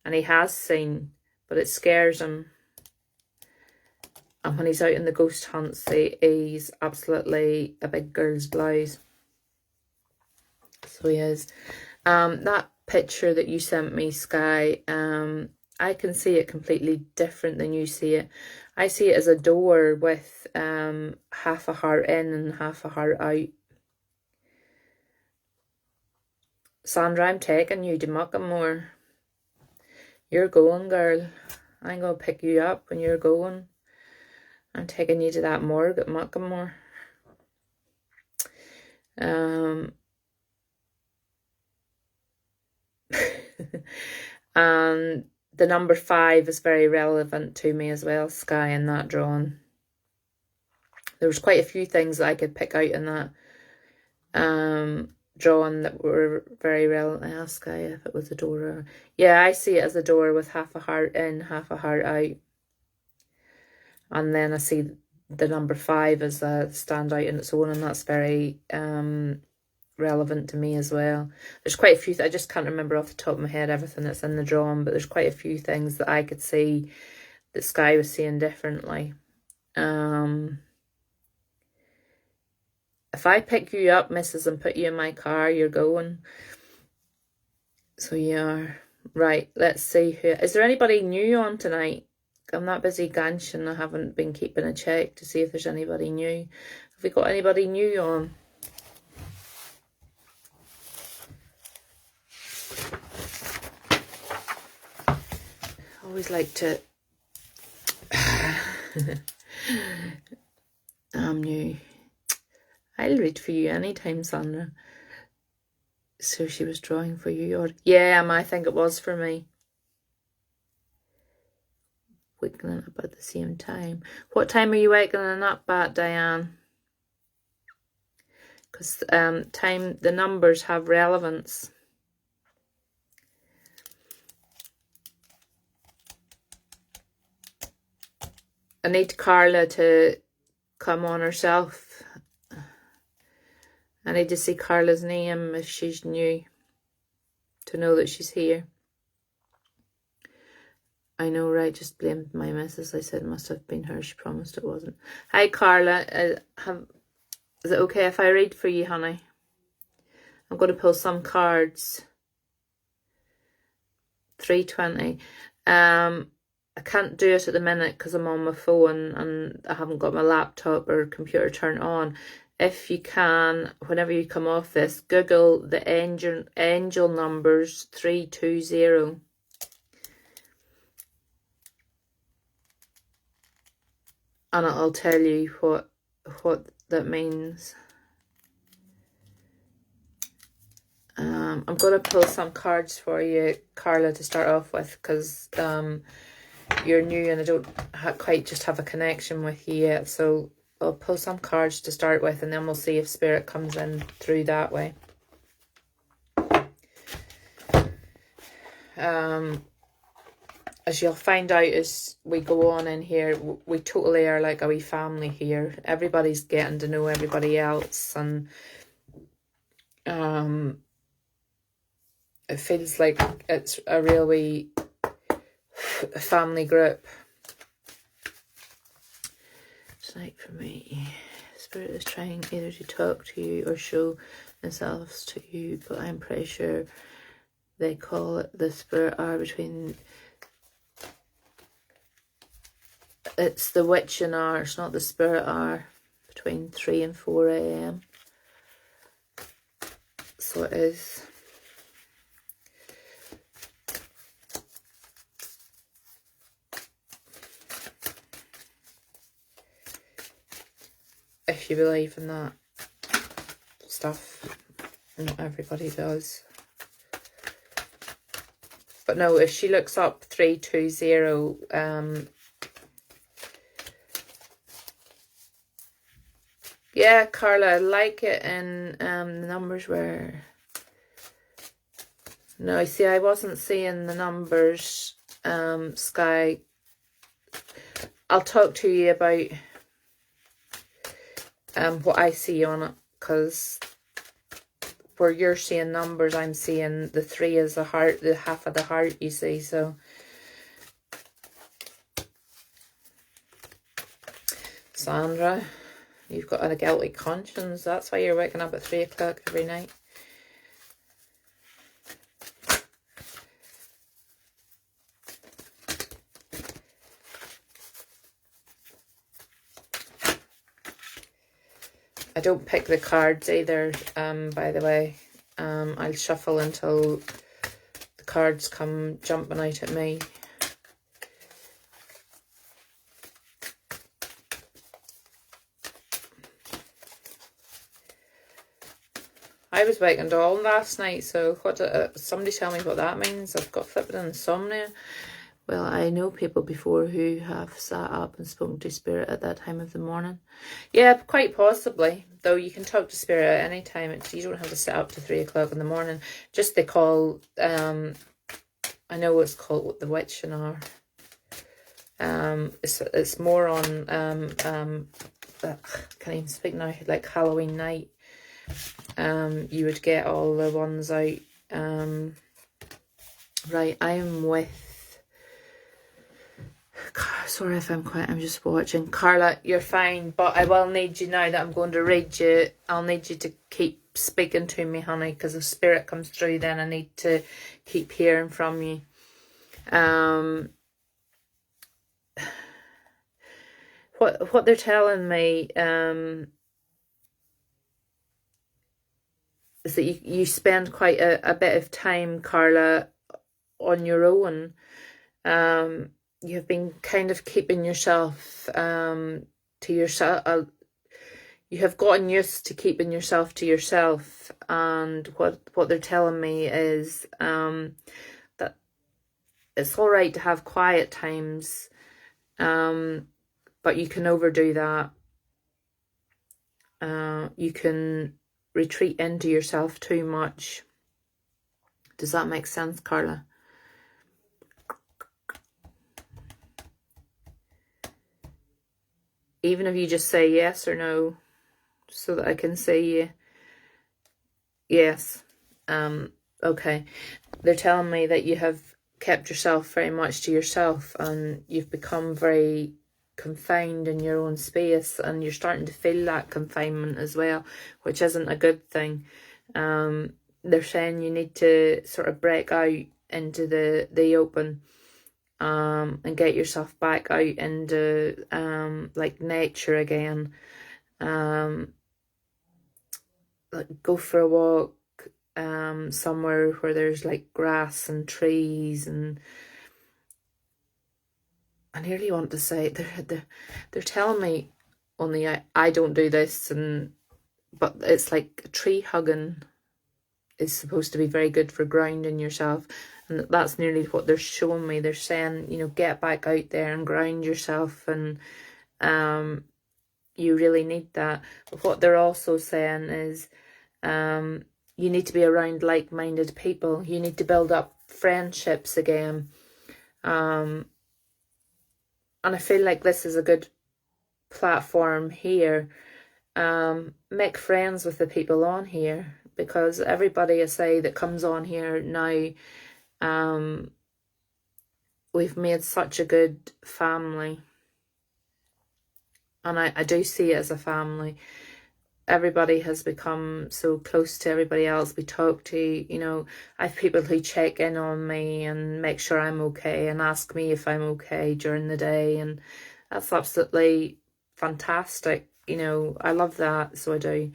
S1: and he has seen, but it scares him. And when he's out in the ghost hunts, he's absolutely a big girl's blouse. So he is. That picture that you sent me, Sky, I can see it completely different than you see it. I see it as a door with half a heart in and half a heart out. Sandra, I'm taking you to Muckamore. You're going, girl. I'm going to pick you up when you're going. I'm taking you to that morgue at Muckamore. And the number 5 is very relevant to me as well, Sky, in that drawing. There was quite a few things that I could pick out in that. drawing that were very relevant. I asked Guy if it was a door. Or... Yeah, I see it as a door with half a heart in, half a heart out. And then I see the number 5 as a standout in its own, and that's very relevant to me as well. There's quite a few, I just can't remember off the top of my head everything that's in the drawing, but there's quite a few things that I could see that Sky was seeing differently. If I pick you up, missus, and put you in my car, you're going. So you are. Right, let's see who... Is there anybody new on tonight? I'm that busy ganching, I haven't been keeping a check to see if there's anybody new. Have we got anybody new on? I always like to... I'm new. I'll read for you anytime, Sandra. So she was drawing for you, or... Yeah, I think it was for me. Wiggling up at the same time. What time are you wiggling up at, Diane? Because the numbers have relevance. I need Carla to come on herself. I need to see Carla's name if she's new, to know that she's here. I know, right? Just blamed my missus. I said it must have been her. She promised it wasn't. Hi, Carla. Is it okay if I read for you, honey? I'm going to pull some cards. 3:20. I can't do it at the minute because I'm on my phone and I haven't got my laptop or computer turned on. If you can, whenever you come off this, Google the angel numbers 320. And it'll tell you what that means. I'm going to pull some cards for you, Carla, to start off with, because you're new and I don't quite just have a connection with you yet. So I'll pull some cards to start with, and then we'll see if Spirit comes in through that way. As you'll find out as we go on in here, we totally are like a wee family here. Everybody's getting to know everybody else, and it feels like it's a real wee family group. Tonight for me, Spirit is trying either to talk to you or show themselves to you, but I'm pretty sure they call it the Spirit hour between... It's the witching hour, it's not the Spirit hour, between 3 and 4 a.m. So it is. If you believe in that stuff, not everybody does. But no, if she looks up 320, yeah, Carla, I like it in the numbers where... No, see, I wasn't seeing the numbers, Sky. I'll talk to you about what I see on it, because where you're seeing numbers, I'm seeing the 3 as the heart, the half of the heart, you see, so... Sandra... You've got a guilty conscience. That's why you're waking up at 3 o'clock every night. I don't pick the cards either, by the way. I'll shuffle until the cards come jumping out at me. I was waking all last night, so what? Somebody tell me what that means. I've got flipping insomnia. Well, I know people before who have sat up and spoken to spirit at that time of the morning. Yeah, quite possibly. Though you can talk to spirit at any time. You don't have to sit up to 3 o'clock in the morning. Just they call, I know what's called the witching hour. It's more on, can't even speak now, like Halloween night. You would get all the ones out. Right, I'm with, sorry if I'm quiet, I'm just watching. Carla, you're fine, but I will need you now that I'm going to read you. I'll need you to keep speaking to me, honey, because if spirit comes through, then I need to keep hearing from you. What they're telling me is that you spend quite a bit of time, Carla, on your own. You have been kind of keeping yourself to yourself. You have gotten used to keeping yourself to yourself, and what they're telling me is that it's all right to have quiet times, but you can overdo that. You can retreat into yourself too much. Does that make sense, Carla? Even if you just say yes or no, so that I can say yes. Okay. They're telling me that you have kept yourself very much to yourself, and you've become very confined in your own space, and you're starting to feel that confinement as well, which isn't a good thing. They're saying you need to sort of break out into the open, and get yourself back out into like nature again. Like go for a walk somewhere where there's like grass and trees, and I nearly want to say they're telling me, only I don't do this, but it's like tree hugging is supposed to be very good for grounding yourself, and that's nearly what they're showing me. They're saying, you know, get back out there and ground yourself, and you really need that. But what they're also saying is you need to be around like-minded people. You need to build up friendships again. And I feel like this is a good platform here. Make friends with the people on here, because everybody I say that comes on here now, we've made such a good family, and I do see it as a family. Everybody has become so close to everybody else. We talk to, you know, I have people who check in on me and make sure I'm okay and ask me if I'm okay during the day, and that's absolutely fantastic. You know, I love that, so I do.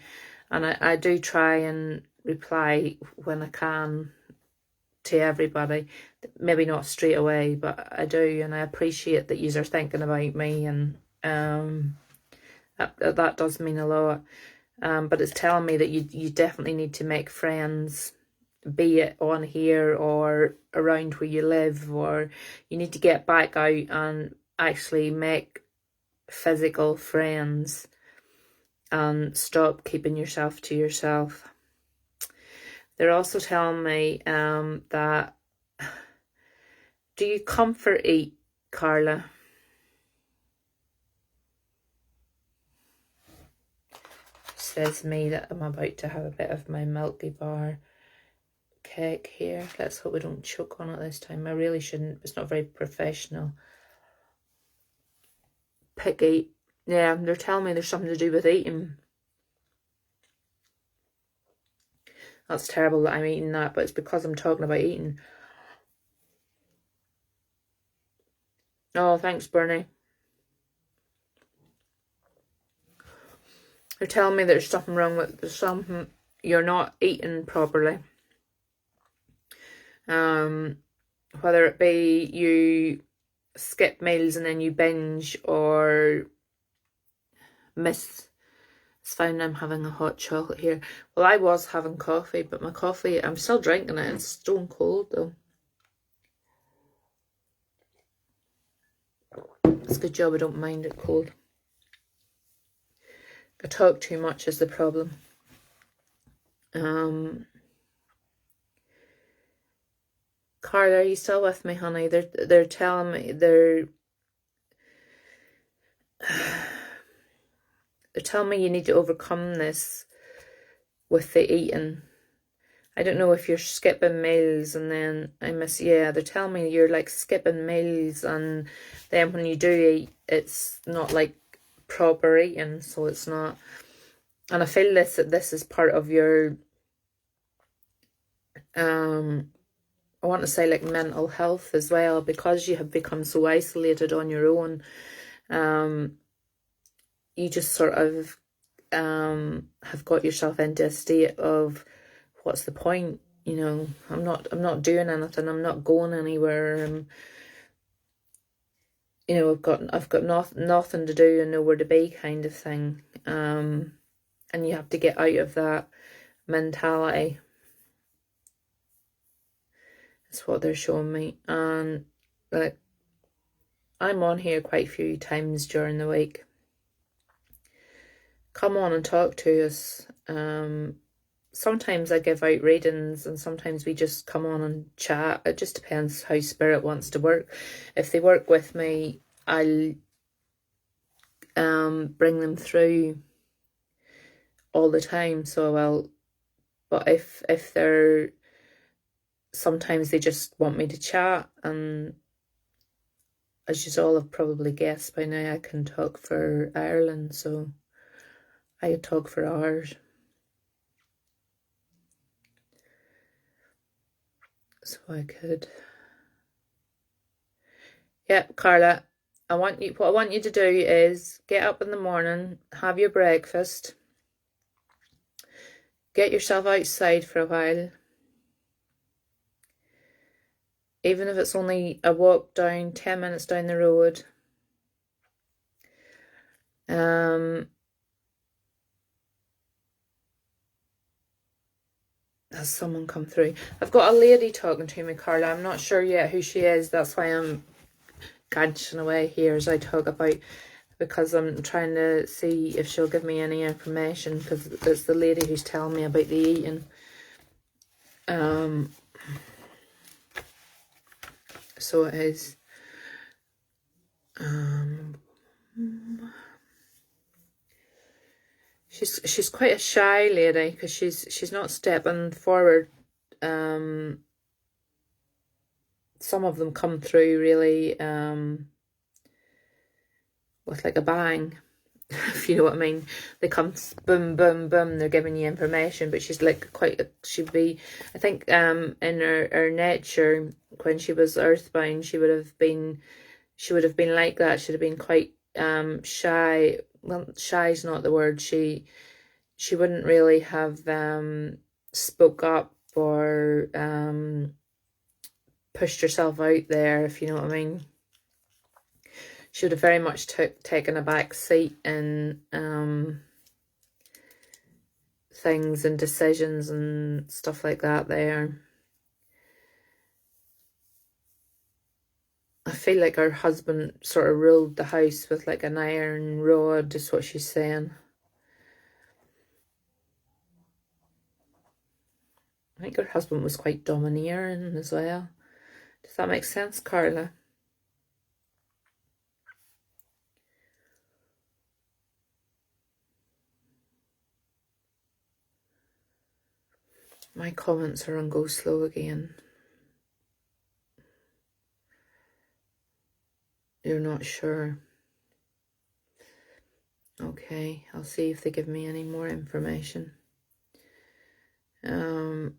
S1: And I do try and reply when I can to everybody. Maybe not straight away, but I do, and I appreciate that you are thinking about me, and that does mean a lot. But it's telling me that you definitely need to make friends, be it on here or around where you live, or you need to get back out and actually make physical friends and stop keeping yourself to yourself. They're also telling me that, do you comfort eat, Carla? Says me that I'm about to have a bit of my Milky Bar cake here. Let's hope we don't choke on it this time. I really shouldn't. It's not very professional. Picky. Yeah, they're telling me there's something to do with eating. That's terrible that I'm eating that, but it's because I'm talking about eating. Oh, thanks, Bernie. They're telling me there's something wrong with something. You're not eating properly. Whether it be you skip meals and then you binge, or miss. It's fine, I'm having a hot chocolate here. Well, I was having coffee, but my coffee, I'm still drinking it. It's stone cold though. It's a good job I don't mind it cold. I talk too much is the problem. Carla, are you still with me, honey? They're telling me they're telling me you need to overcome this with the eating. I don't know if you're skipping meals and then yeah, they're telling me you're like skipping meals and then when you do eat, it's not like proper eating, so it's not. And I feel this is part of your I want to say like mental health as well, because you have become so isolated on your own. You just sort of have got yourself into a state of what's the point? You know, I'm not doing anything. I'm not going anywhere. You know, I've got nothing to do and nowhere to be, kind of thing. And you have to get out of that mentality. That's what they're showing me. And like, I'm on here quite a few times during the week. Come on and talk to us. Sometimes I give out readings and sometimes we just come on and chat. It just depends how Spirit wants to work. If they work with me, I'll bring them through all the time, so I will. But if they're, sometimes they just want me to chat, and as you all have probably guessed by now, I can talk for Ireland, so I talk for hours. So I could. Yeah, Carla, what I want you to do is get up in the morning, have your breakfast, get yourself outside for a while. Even if it's only a walk down, 10 minutes down the road. Has someone come through? I've got a lady talking to me, Carla. I'm not sure yet who she is. That's why I'm gancing away here as I talk about, because I'm trying to see if she'll give me any information, because it's the lady who's telling me about the eating. So it is. She's quite a shy lady, because she's not stepping forward. Some of them come through really with like a bang, if you know what I mean. They come boom, boom, boom, they're giving you information, but she's like she'd be, I think in her nature, when she was earthbound, she would have been like that. She'd have been quite shy. Well, shy's not the word. She wouldn't really have spoke up or pushed herself out there, if you know what I mean. She would have very much taken a back seat in things and decisions and stuff like that there. I feel like her husband sort of ruled the house with like an iron rod, is what she's saying. I think her husband was quite domineering as well. Does that make sense, Carla? My comments are on go slow again. You're not sure. Okay, I'll see if they give me any more information. I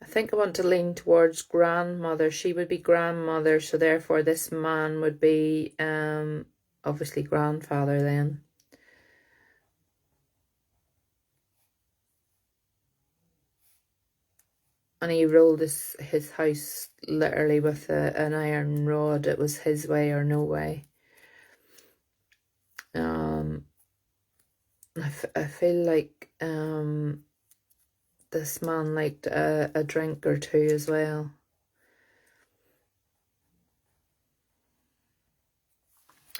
S1: think I want to lean towards grandmother. She would be grandmother, so therefore this man would be obviously grandfather then. And he ruled his house literally with an iron rod. It was his way or no way. I feel like this man liked a drink or two as well.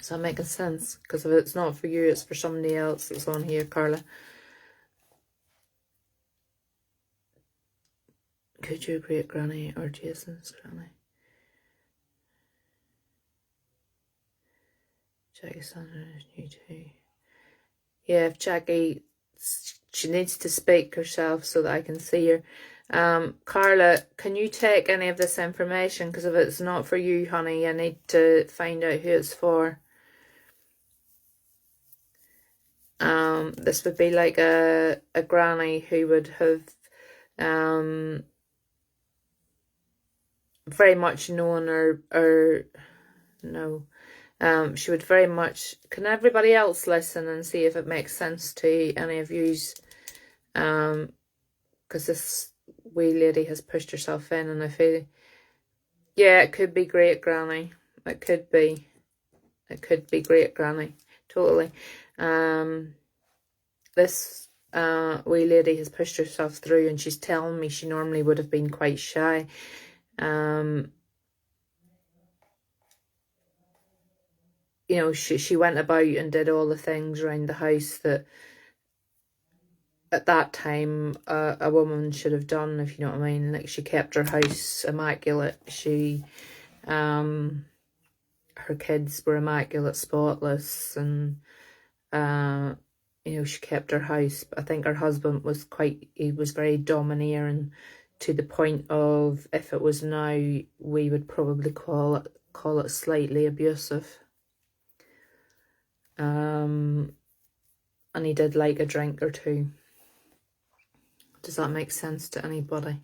S1: Is that making sense? Because if it's not for you, it's for somebody else that's on here, Carla. Could your great granny or Jason's granny? Jackie Sandra is new too. Yeah, if Jackie, she needs to speak herself so that I can see her. Carla, can you take any of this information? Because if it's not for you, honey, I need to find out who it's for. This would be like a granny who would have very much known or no. She would very much... Can everybody else listen and see if it makes sense to any of yous? Because this wee lady has pushed herself in, and I feel... Yeah, it could be great granny. It could be. It could be great granny. Totally. This wee lady has pushed herself through, and she's telling me she normally would have been quite shy. You know, she went about and did all the things around the house that at that time a woman should have done, if you know what I mean. Like, she kept her house immaculate. She, her kids were immaculate, spotless, and, you know, she kept her house. But I think her husband was he was very domineering, to the point of, if it was now, we would probably call it slightly abusive. And he did like a drink or two. Does that make sense to anybody?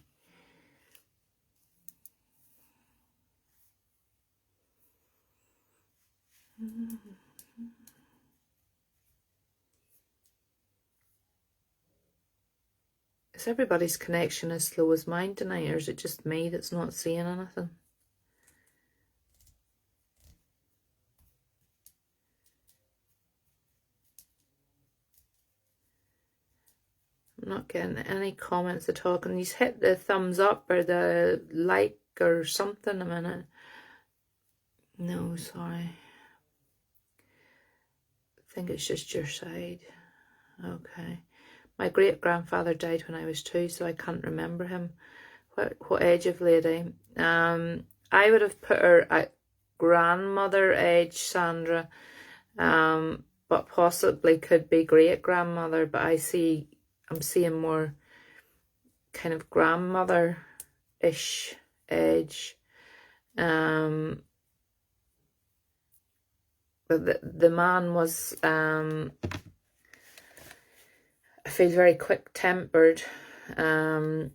S1: Is everybody's connection as slow as mine tonight, or is it just me that's not seeing anything? I'm not getting any comments at all. Can you hit the thumbs up or the like or something a minute? No, sorry. I think it's just your side. Okay. My great-grandfather died when I was 2, so I can't remember him. What age of lady? I would have put her at grandmother age, Sandra. But possibly could be great-grandmother, but I'm seeing more kind of grandmother-ish age. But the man was, I feel, very quick-tempered, and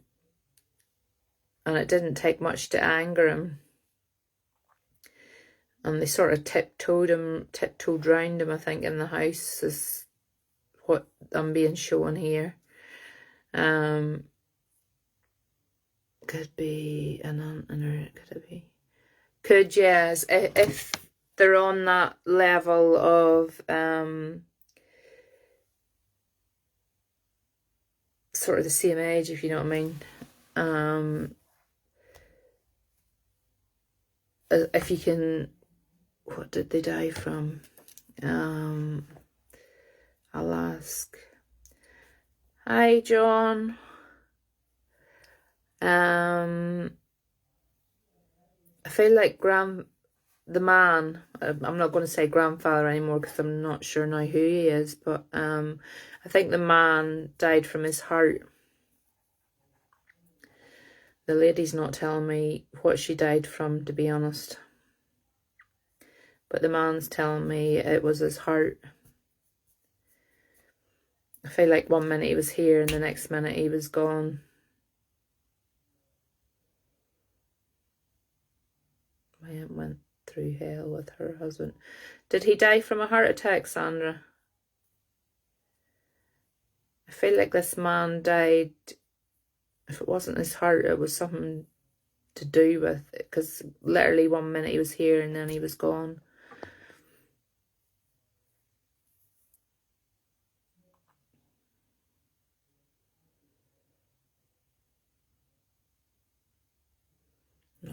S1: it didn't take much to anger him. And they sort of tiptoed round him, I think, in the house, is what I'm being shown here. Could be an aunt and her, could it be? Could, yes, if they're on that level of sort of the same age, if you know what I mean. If you can... What did they die from? I'll ask. Hi, John. I feel like the man, I'm not going to say grandfather anymore because I'm not sure now who he is, but I think the man died from his heart. The lady's not telling me what she died from, to be honest. But the man's telling me it was his heart. I feel like one minute he was here and the next minute he was gone. My aunt went through hell with her husband. Did he die from a heart attack, Sandra? I feel like this man died... If it wasn't his heart, it was something to do with it. Because literally one minute he was here and then he was gone.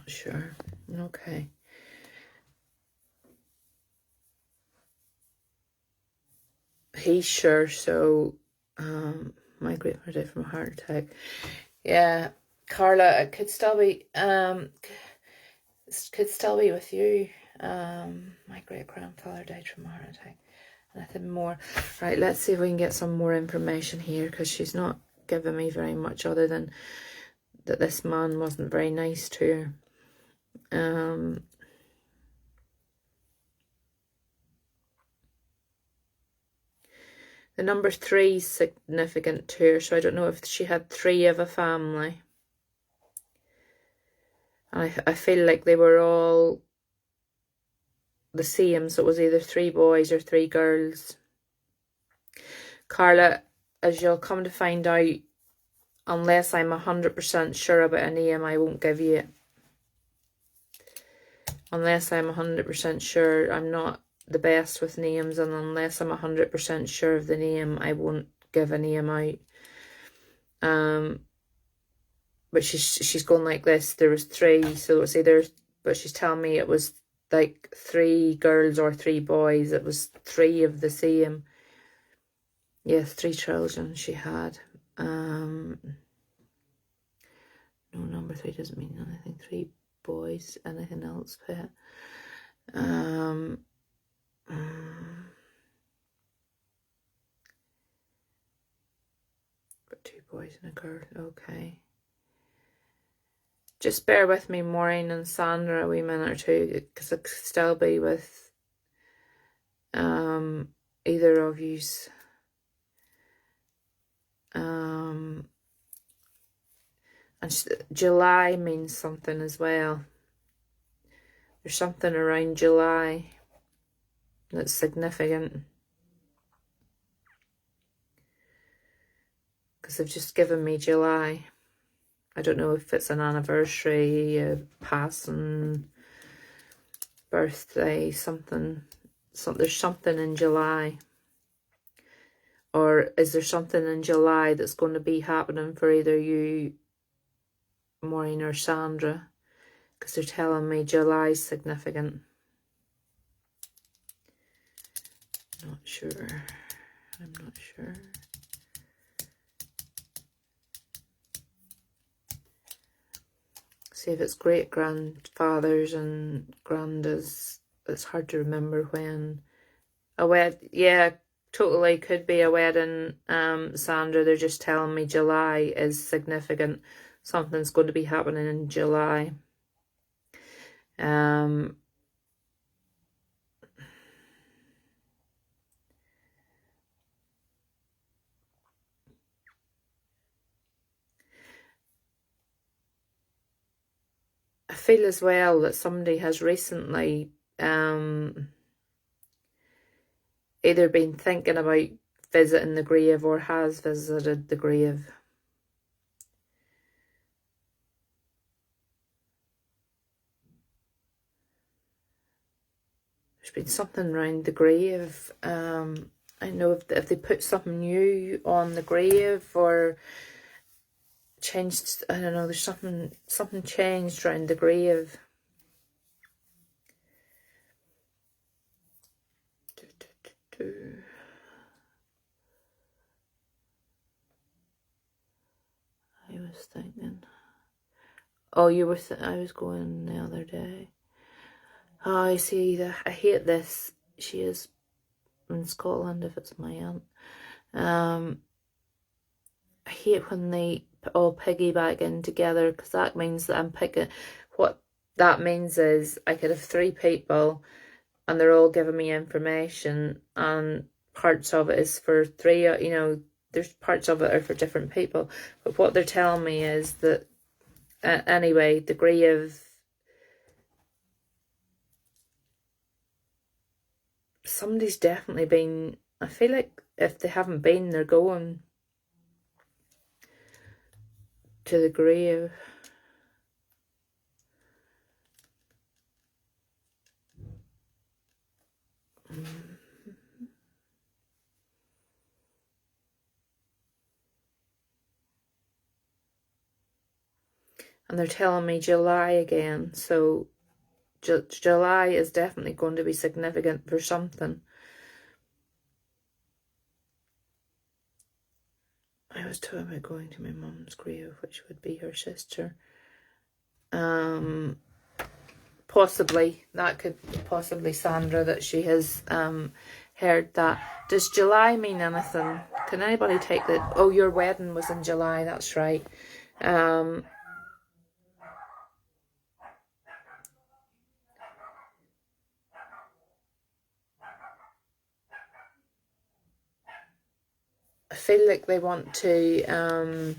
S1: not sure. Okay. He's sure, so my great-grandmother died from a heart attack. Yeah, Carla, it could still be with you. My great-grandfather died from a heart attack. Nothing more. Right, let's see if we can get some more information here, because she's not giving me very much other than that this man wasn't very nice to her. The number 3 is significant to her, so I don't know if she had 3 of a family. I feel like they were all the same, so it was either 3 boys or 3 girls. Carla, as you'll come to find out, unless I'm 100% sure about a name, I won't give you it. Unless I'm 100% sure, I'm not the best with names, and unless I'm 100% sure of the name, I won't give a name out. But she's going like this. There was 3, so it's either, but she's telling me it was like 3 girls or 3 boys. It was 3 of the same. Yes, 3 children she had. No, number 3 doesn't mean anything. 3 boys. Anything else, pet? But 2 boys and a girl. Okay. Just bear with me, Maureen and Sandra, a wee minute or two, because it could still be with either of yous. And July means something as well. There's something around July that's significant, because they've just given me July. I don't know if it's an anniversary, a passing, birthday, something. There's something in July. Or is there something in July that's going to be happening for either you, Maureen, or Sandra? Because they're telling me July's significant. Not sure. I'm not sure. See if it's great-grandfathers and grandas. It's hard to remember when. Yeah, totally could be a wedding, Sandra. They're just telling me July is significant. Something's going to be happening in July. I feel as well that somebody has recently either been thinking about visiting the grave or has visited the grave. There's been something around the grave. I know if they put something new on the grave or changed, I don't know, there's something changed around the grave. I was thinking, oh, you were I was going the other day. Oh, I see that. I hate this. She is in Scotland, if it's my aunt. I hate when they all piggyback in together, because that means that I'm picking. What that means is I could have 3 people and they're all giving me information, and parts of it is for 3, you know, there's parts of it are for different people. But what they're telling me is that, anyway, degree of somebody's definitely been, I feel like if they haven't been, they're going to the grave. And they're telling me July again, so July is definitely going to be significant for something. I was told about going to my mum's grave, which would be her sister. Possibly, that could possibly Sandra, that she has heard that. Does July mean anything? Can anybody take that? Oh, your wedding was in July, that's right. I feel like they want to,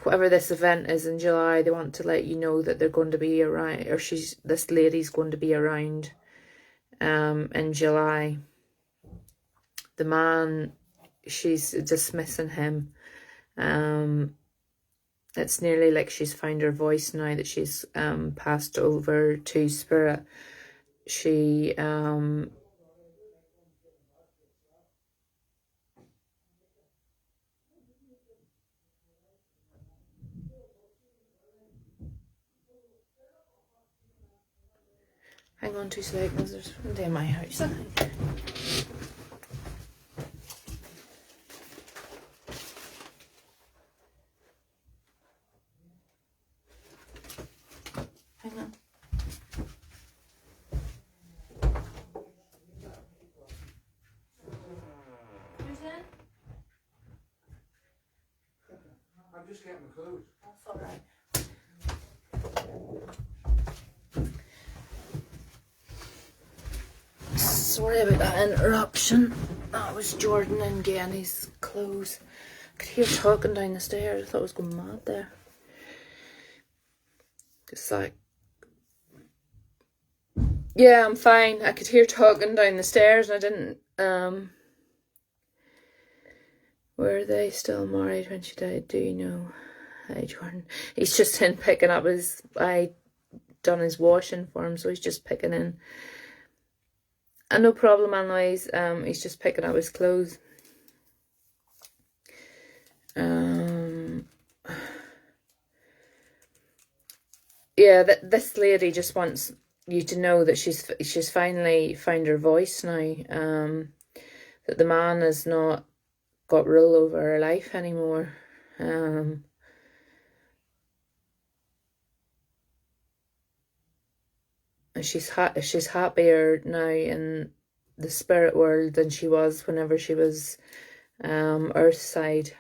S1: whatever this event is in July, they want to let you know that they're going to be around, or this lady's going to be around in July. The man, she's dismissing him. It's nearly like she's found her voice now that she's passed over to spirit. She hang on 2 seconds, there's one day in my house. Hang on. Who's in?
S2: I'm just getting the clothes.
S1: That's alright. Sorry about that interruption. That was Jordan and getting his clothes. I could hear talking down the stairs. I thought I was going mad there. It's like, yeah, I'm fine. I could hear talking down the stairs and I didn't, were they still married when she died? Do you know? Hi, Jordan. He's just in picking up I done his washing for him, so he's just picking in. And no problem, anyways. He's just picking up his clothes. Yeah, this lady just wants you to know that she's finally found her voice now. That the man has not got rule over her life anymore. And she's happier now in the spirit world than she was whenever she was Earthside.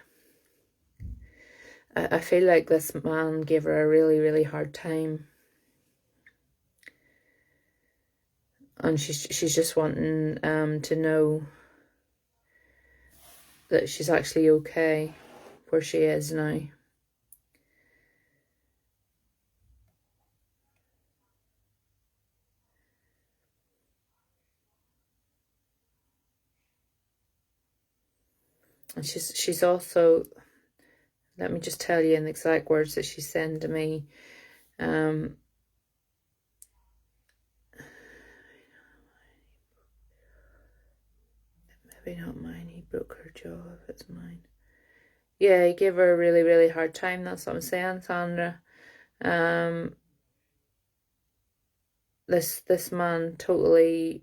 S1: I feel like this man gave her a really, really hard time. And she's just wanting to know that she's actually okay where she is now. And she's also, let me just tell you in the exact words that she's saying to me. Maybe not mine. He broke her jaw if it's mine. Yeah, he gave her a really, really hard time. That's what I'm saying, Sandra. This man totally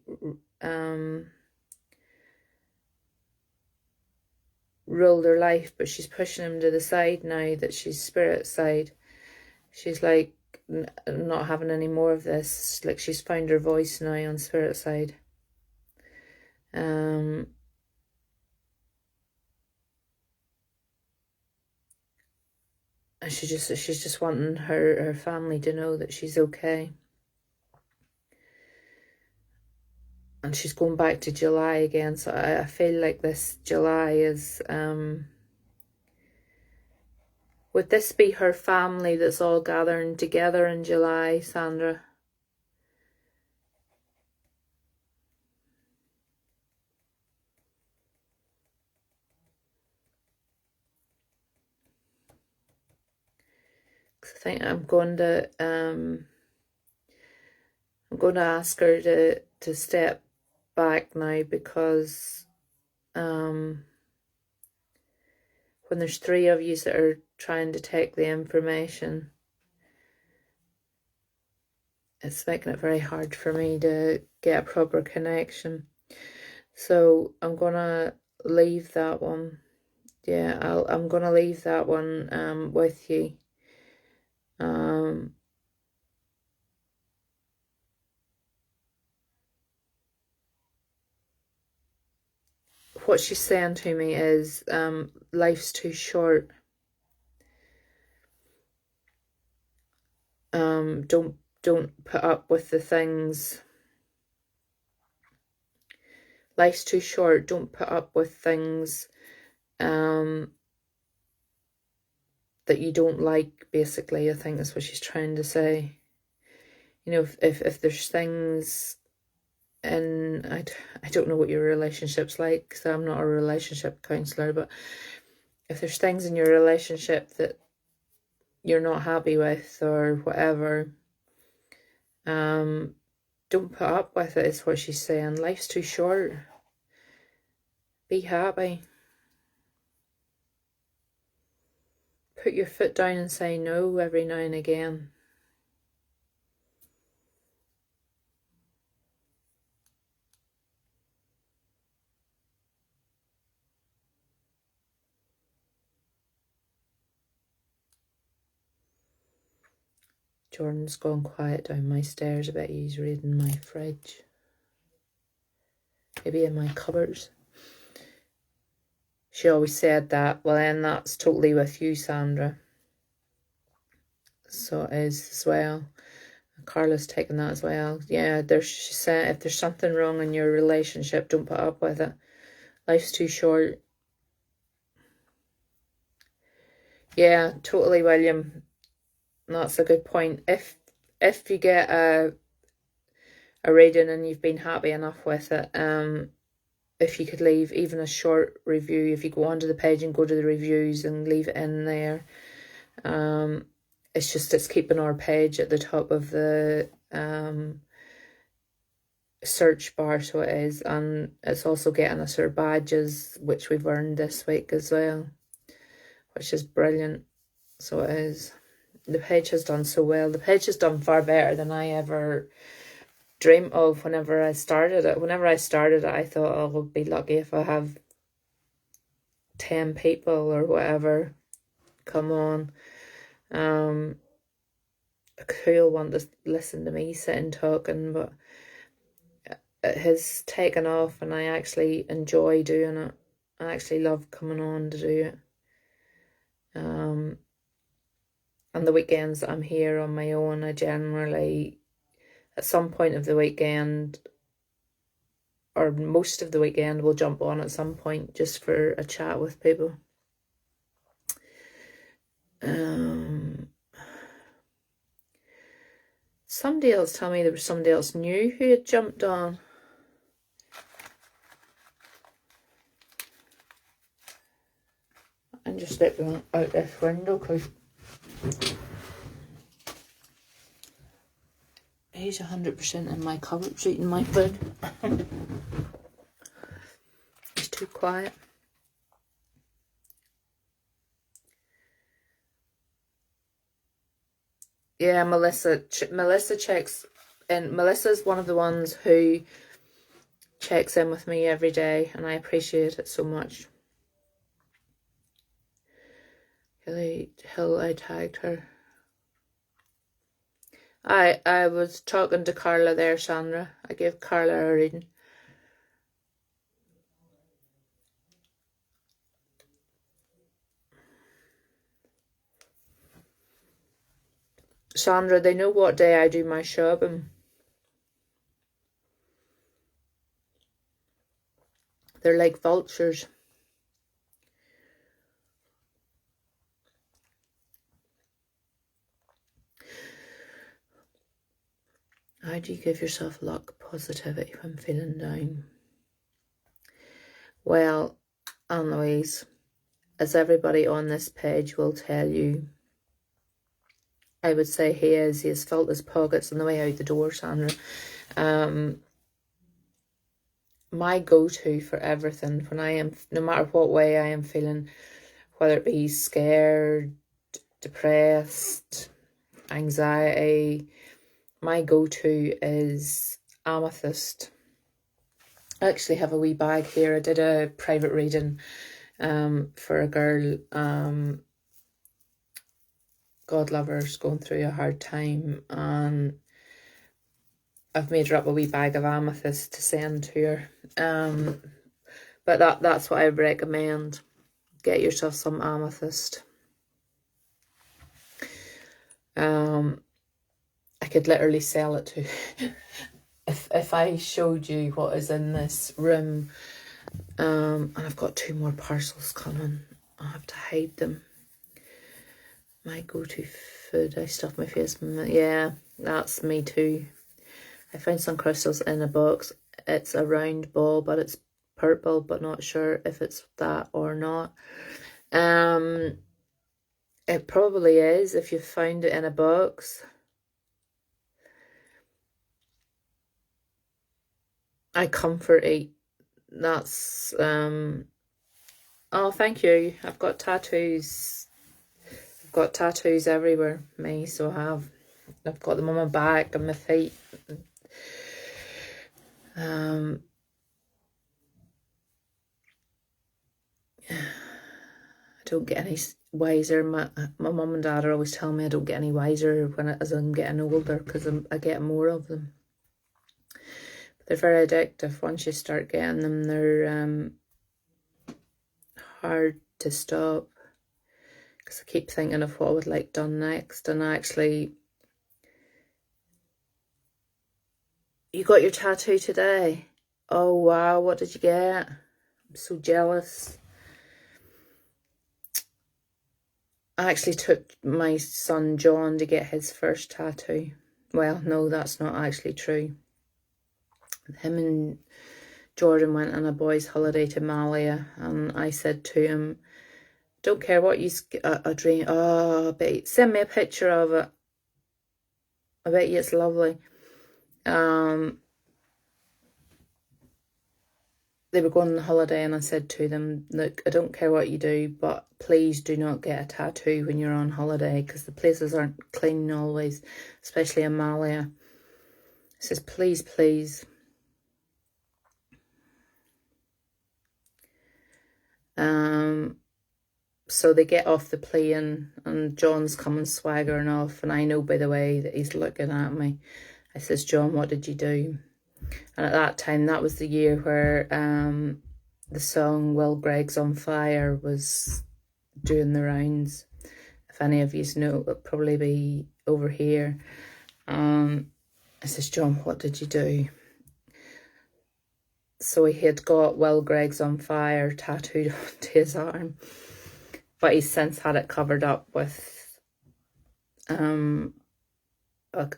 S1: ruled her life, but she's pushing him to the side now that she's spirit side. She's like not having any more of this. Like she's found her voice now on spirit side. And she's just wanting her family to know that she's okay. And she's going back to July again, so I feel like this July is would this be her family that's all gathering together in July, Sandra? Because I think I'm going to ask her to step back now, because when there's three of you that are trying to take the information, it's making it very hard for me to get a proper connection. So I'm gonna leave that one. Yeah, I'm gonna leave that one with you. What she's saying to me is life's too short. Don't put up with the things. Life's too short. Don't put up with things that you don't like, basically. I think that's what she's trying to say. You know, if there's things in, I don't know what your relationship's like, because I'm not a relationship counsellor, but if there's things in your relationship that you're not happy with or whatever, don't put up with it, is what she's saying. Life's too short. Be happy. Put your foot down and say no every now and again. Jordan's gone quiet down my stairs. I bet he's reading my fridge. Maybe in my cupboards. She always said that. Well, then that's totally with you, Sandra. So it is as well. Carla's taking that as well. Yeah, she said, if there's something wrong in your relationship, don't put up with it. Life's too short. Yeah, totally, William. That's a good point. If you get a reading and you've been happy enough with it, if you could leave even a short review, if you go onto the page and go to the reviews and leave it in there. It's keeping our page at the top of the search bar, so it is, and it's also getting us our badges, which we've earned this week as well, which is brilliant. So it is. The page has done so well. The page has done far better than I ever dreamt of whenever I started it. Whenever I started it, I thought, oh, I'll be lucky if I have 10 people or whatever come on. Who'll want to listen to me sitting talking, but it has taken off and I actually enjoy doing it. I actually love coming on to do it. And the weekends that I'm here on my own, I generally, at some point of the weekend, or most of the weekend, will jump on at some point just for a chat with people. Somebody else told me there was somebody else new who had jumped on. I'm just looking out this window because he's 100% in my cupboards eating my food. He's too quiet. Yeah, Melissa checks, and Melissa's one of the ones who checks in with me every day, and I appreciate it so much. I tagged her. I was talking to Carla there, Sandra. I gave Carla a reading. Sandra, they know what day I do my shopping. They're like vultures. How do you give yourself luck, positivity when feeling down? Well, Anne-Louise, as everybody on this page will tell you, I would say he has filled his pockets on the way out the door, Sandra. My go-to for everything, when I am, no matter what way I am feeling, whether it be scared, depressed, anxiety, my go-to is amethyst. I actually have a wee bag here. I did a private reading for a girl. God love her's going through a hard time, and I've made her up a wee bag of amethyst to send to her. But that's what I recommend. Get yourself some amethyst. I could literally sell it to if I showed you what is in this room. And I've got 2 more parcels coming. I'll have to hide them. My go-to food. I stuff my face. Yeah, that's me too. I found some crystals in a box. It's a round ball, but it's purple, but not sure if it's that or not. It probably is if you found it in a box. I comfort eat. That's oh, thank you. I've got tattoos. I've got tattoos everywhere, me, so I've got them on my back and my feet. I don't get any wiser. My mum and dad are always telling me I don't get any wiser as I'm getting older, because I get more of them. But they're very addictive. Once you start getting them, they're hard to stop. Because I keep thinking of what I would like done next. And actually, you got your tattoo today? Oh wow, what did you get? I'm so jealous. I actually took my son John to get his first tattoo. Well, no, that's not actually true. Him and Jordan went on a boys' holiday to Malia, and I said to him, don't care what you a dream. Oh, but send me a picture of it. I bet you it's lovely. They were going on holiday, and I said to them, look, I don't care what you do, but please do not get a tattoo when you're on holiday, because the places aren't clean always, especially in Malia. I says, please, please. So they get off the plane, and John's coming swaggering off, and I know by the way that he's looking at me. I says, John, what did you do? And at that time, that was the year where the song Will Greg's on Fire was doing the rounds. If any of you know, it'll probably be over here. I says, John, what did you do? So he had got Will Greg's on Fire tattooed onto his arm, but he's since had it covered up with an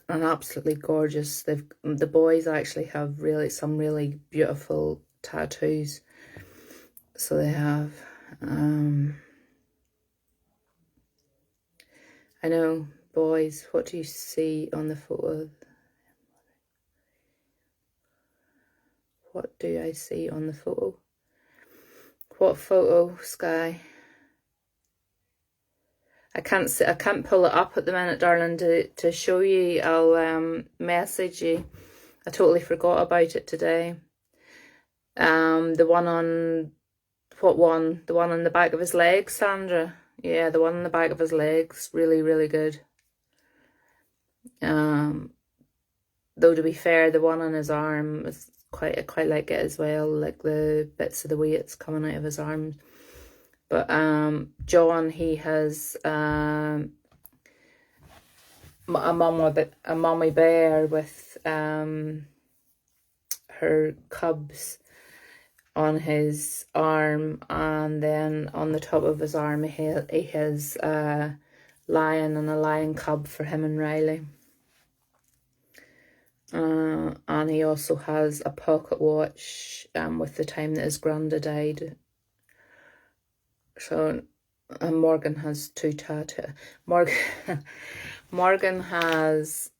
S1: absolutely gorgeous. The boys actually have some really beautiful tattoos. So they have. I know, boys. What do you see on the photo? What do I see on the photo? What photo, Sky? I can't pull it up at the minute, darling, to show you. I'll message you. I totally forgot about it today. The one on what one? The one on the back of his legs, Sandra. Yeah, the one on the back of his legs. Really, really good. Though to be fair, the one on his arm is I quite like it as well, like the bits of the weights coming out of his arms. But John, he has a mummy bear with her cubs on his arm, and then on the top of his arm he has a lion and a lion cub for him and Riley. And he also has a pocket watch with the time that his granda died. So, and Morgan has 2 tattoos. Morgan has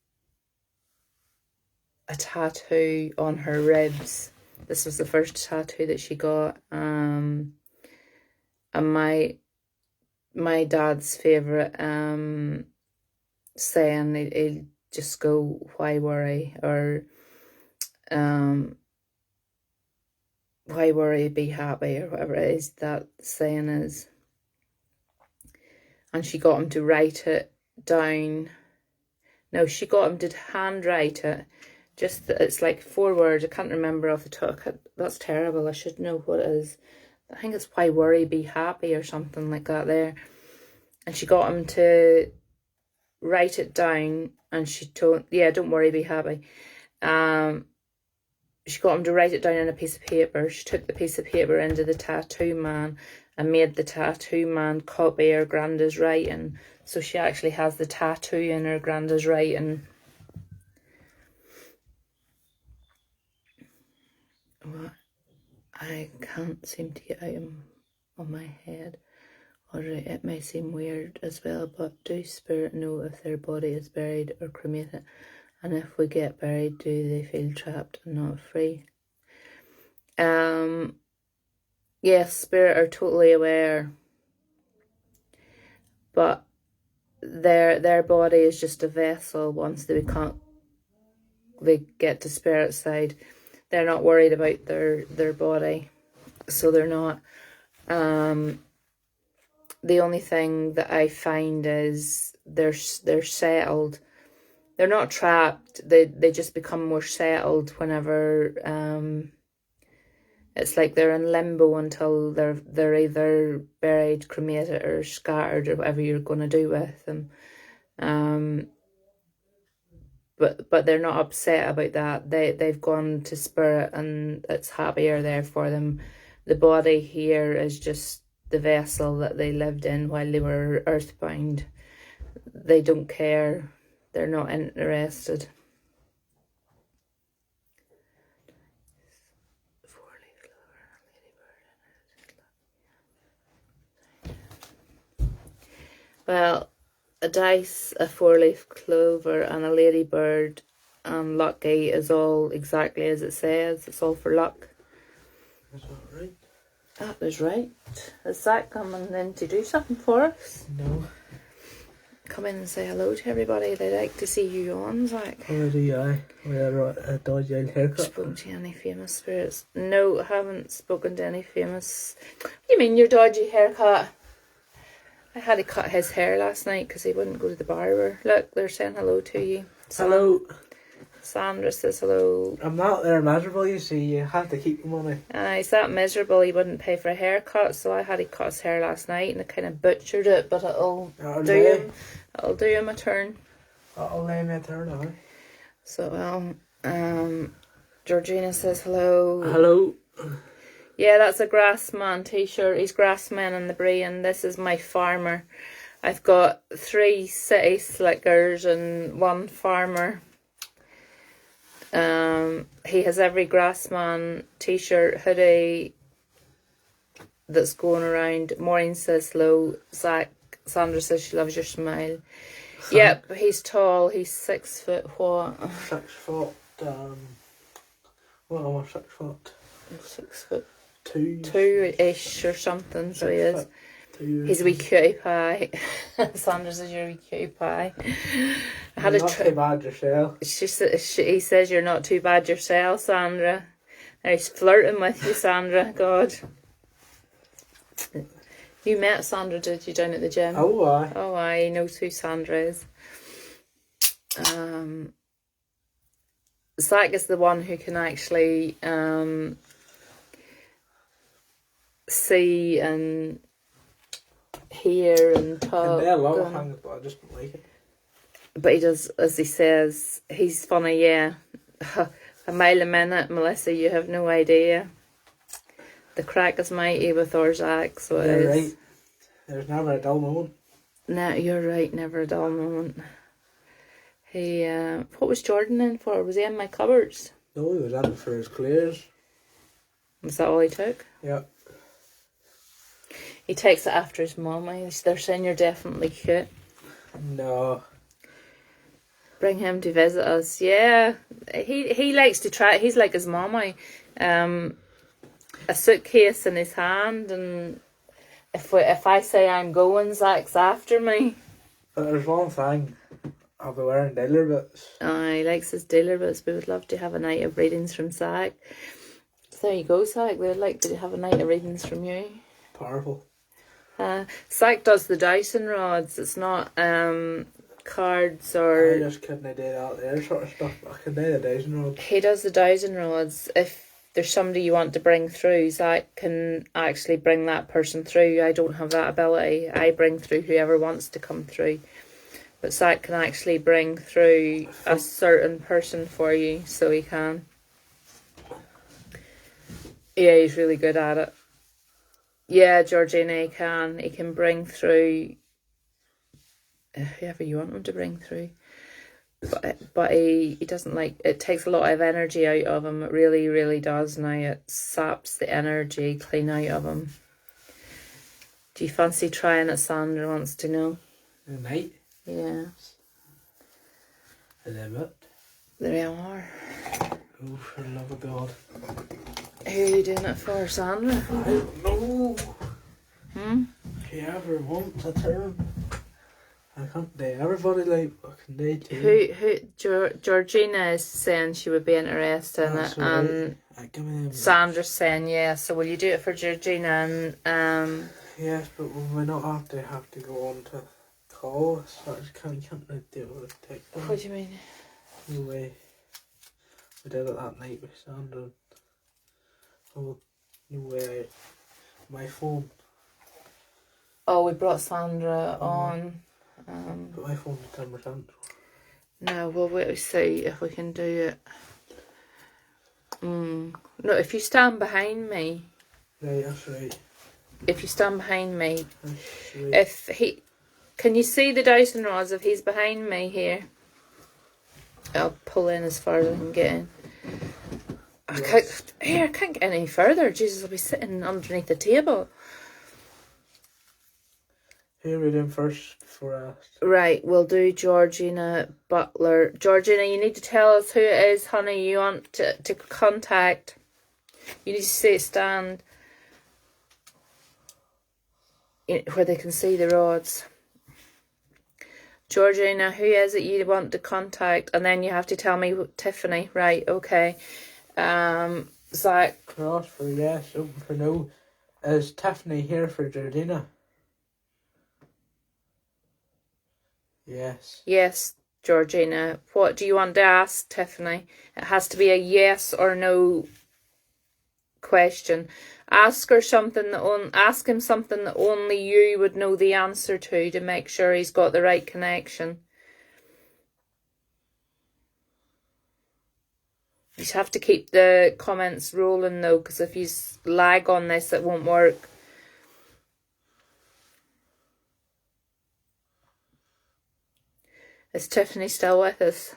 S1: a tattoo on her ribs. This was the first tattoo that she got. And my my dad's favourite saying. He'll just go, why worry, or why worry, be happy, or whatever it is that saying is. And she got him to write it down. No, she got him to handwrite it. Just, it's like 4 words. I can't remember off the top. That's terrible. I should know what it is. I think it's why worry, be happy, or something like that there. And she got him to write it down, and she told, yeah, don't worry, be happy. She got him to write it down on a piece of paper. She took the piece of paper into the tattoo man and made the tattoo man copy her granda's writing. So she actually has the tattoo in her granda's writing. What? I can't seem to get out of my head. Alright, it may seem weird as well, but do spirit know if their body is buried or cremated? And if we get buried, do they feel trapped and not free? Yes, spirit are totally aware, but their body is just a vessel. Once they get to spirit side, they're not worried about their body, so they're not. The only thing that I find is they're settled. They're not trapped. They just become more settled whenever it's like they're in limbo until they're either buried, cremated, or scattered, or whatever you're going to do with them. But they're not upset about that. They've gone to spirit, and it's happier there for them. The body here is just the vessel that they lived in while they were earthbound. They don't care. They're not interested. Well, a dice, a 4-leaf clover, and a ladybird, and lucky is all exactly as it says. It's all for luck.
S2: That's all right.
S1: That was right. Is Zach coming in to do something for us?
S2: No.
S1: Come in and say hello to everybody. They like to see you on, Zach.
S2: Already, aye. We had a dodgy old haircut.
S1: Spoken to any famous spirits? No, I haven't spoken to any famous. What do you mean, your dodgy haircut? I had to cut his hair last night because he wouldn't go to the barber. Look, they're saying hello to you.
S2: Hello.
S1: Sandra says hello.
S2: I'm not there miserable, you see. You have to keep the money.
S1: He's that miserable he wouldn't pay for a haircut, so I had to cut his hair last night and I kind of butchered it, but it'll do him a turn.
S2: That'll lay me a turn, aye.
S1: So, Georgina says hello.
S2: Hello.
S1: Yeah, that's a Grassman t-shirt. He's Grassman in the brain. This is my farmer. I've got 3 city slickers and 1 farmer. He has every Grassman t-shirt, hoodie that's going around. Maureen says hello. Sandra says she loves your smile. Yep, he's tall. He's 6 foot what?
S2: 6 foot, what am I, 6 foot?
S1: 6 foot
S2: 2.
S1: 2-ish or something, so he is. He's a wee cutie pie. Sandra says you're a wee cutie pie.
S2: You're not too bad yourself.
S1: He says you're not too bad yourself, Sandra. Now he's flirting with you, Sandra. God. You met Sandra, did you, down at the gym?
S2: Oh, aye.
S1: Oh, aye. He knows who Sandra is. Zach is the one who can actually see and hear and talk.
S2: And there are a lot of things, but I just don't like it.
S1: But he does, as he says, he's funny, yeah. A mile a minute, Melissa, you have no idea. The crack is mighty with our Zach, so it is.
S2: Right. There's never a dull moment.
S1: No, you're right, never a dull moment. He, what was Jordan in for? Was he in my cupboards?
S2: No, he was in for his clears.
S1: Was that all he took?
S2: Yeah.
S1: He takes it after his mum. They're saying you're definitely cute.
S2: No.
S1: Bring him to visit us. Yeah, he likes to try. He's like his mama. A suitcase in his hand and if I say I'm going, Zach's after me.
S2: But there's one thing. I'll be wearing dealer boots.
S1: He likes his dealer boots. We would love to have a night of readings from Zach. So there you go, Zach. We'd like to have a night of readings from you.
S2: Powerful.
S1: Zach does the dowsing rods. It's not cards or...
S2: I just couldn't do that there sort of stuff. I can do the dowsing rods.
S1: He does the dowsing rods. If there's somebody you want to bring through, Zach can actually bring that person through. I don't have that ability. I bring through whoever wants to come through. But Zach can actually bring through a certain person for you, so he can. Yeah, he's really good at it. Yeah, Georgina, he can. He can bring through whoever you want him to bring through. But he doesn't like... It takes a lot of energy out of him. It really, really does now. It saps the energy clean out of him. Do you fancy trying it? Sandra wants to know.
S2: The night?
S1: Yeah.
S2: I love it.
S1: There you are.
S2: Oh, for the love of God.
S1: Who are you doing it for, Sandra?
S2: I don't know.
S1: Hmm?
S2: Whoever wants a turn. I can't do everybody like I can do too.
S1: Georgina is saying she would be interested in it, and Sandra's saying yes. So will you do it for Georgina and
S2: Yes, but we not have to go on to call. So I just can't really do it with a text.
S1: What do you mean?
S2: No way. We did it that night with Sandra. Oh, no way. My phone.
S1: Oh, we brought Sandra on.
S2: But my phone's 10%.
S1: No, we'll wait to see if we can do it. No, if you stand behind me.
S2: Right, that's right.
S1: If you stand behind me.
S2: That's right.
S1: If he... Can you see the dowsing rods if he's behind me here? I'll pull in as far as I can get in. I can't get any further. Jesus, I'll be sitting underneath the table.
S2: Who are we doing first before I ask?
S1: Right, we'll do Georgina Butler. Georgina, you need to tell us who it is, honey, you want to contact. You need to say stand where they can see the rods. Georgina, who is it you want to contact? And then you have to tell me Tiffany. Right, okay. Zach.
S2: Cross for yes, open for no. Is Tiffany here for Georgina? Yes.
S1: Yes, Georgina. What do you want to ask Tiffany? It has to be a yes or no question. Ask him something that only you would know the answer to make sure he's got the right connection. You have to keep the comments rolling though, because if you lag on this, it won't work. Is Tiffany still with us?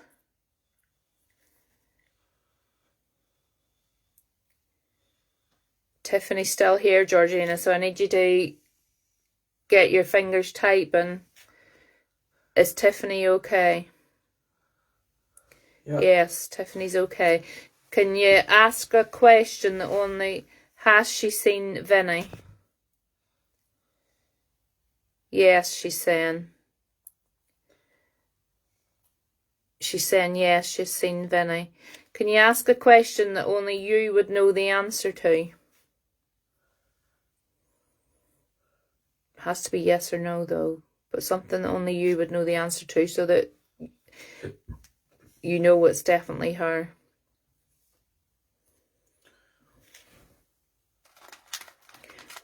S1: Tiffany's still here, Georgina, so I need you to get your fingers typing. Is Tiffany okay?
S2: Yep.
S1: Yes, Tiffany's okay. Can you ask a question that only... Has she seen Vinny? Yes, she's saying. She's saying yes, she's seen Vinny. Can you ask a question that only you would know the answer to? Has to be yes or no though, but something that only you would know the answer to, so that you know it's definitely her.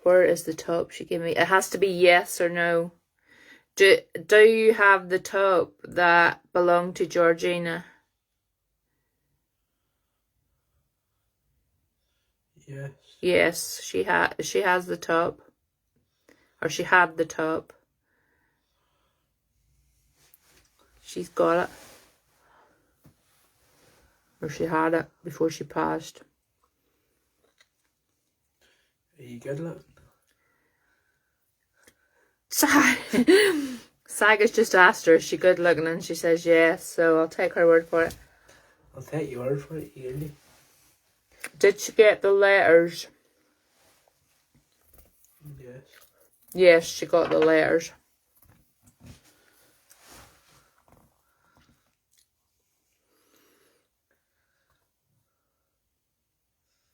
S1: Where is the top she gave me? It has to be yes or no. Do you have the top that belonged to Georgina?
S2: Yes.
S1: Yes, she has the top. Or she had the top. She's got it. Or she had it before she passed.
S2: Are you good looking?
S1: Sag has just asked her, is she good looking? And she says yes, so I'll take her word for it.
S2: I'll take your word for it, yearly.
S1: Did she get the letters?
S2: Yes.
S1: Yes, she got the letters.